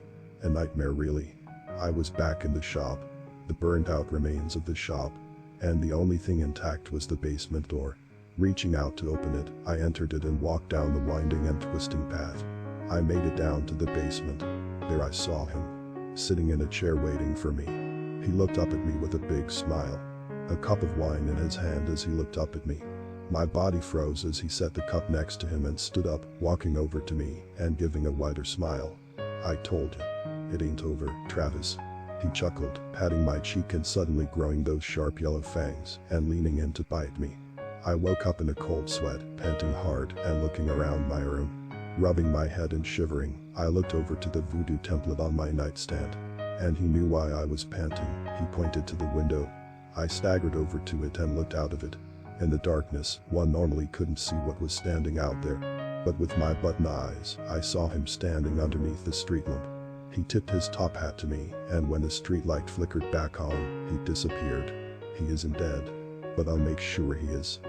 A nightmare really. I was back in the shop. The burned out remains of the shop. And the only thing intact was the basement door. Reaching out to open it, I entered it and walked down the winding and twisting path. I made it down to the basement. There I saw him, sitting in a chair waiting for me. He looked up at me with a big smile. A cup of wine in his hand as he looked up at me. My body froze as he set the cup next to him and stood up, walking over to me and giving a wider smile. I told you. It ain't over, Travis. He chuckled, patting my cheek and suddenly growing those sharp yellow fangs and leaning in to bite me. I woke up in a cold sweat, panting hard and looking around my room. Rubbing my head and shivering, I looked over to the voodoo template on my nightstand. And he knew why I was panting. He pointed to the window. I staggered over to it and looked out of it. In the darkness, one normally couldn't see what was standing out there. But with my button eyes, I saw him standing underneath the street lamp. He tipped his top hat to me, and when the street light flickered back on, he disappeared. He isn't dead. But I'll make sure he is.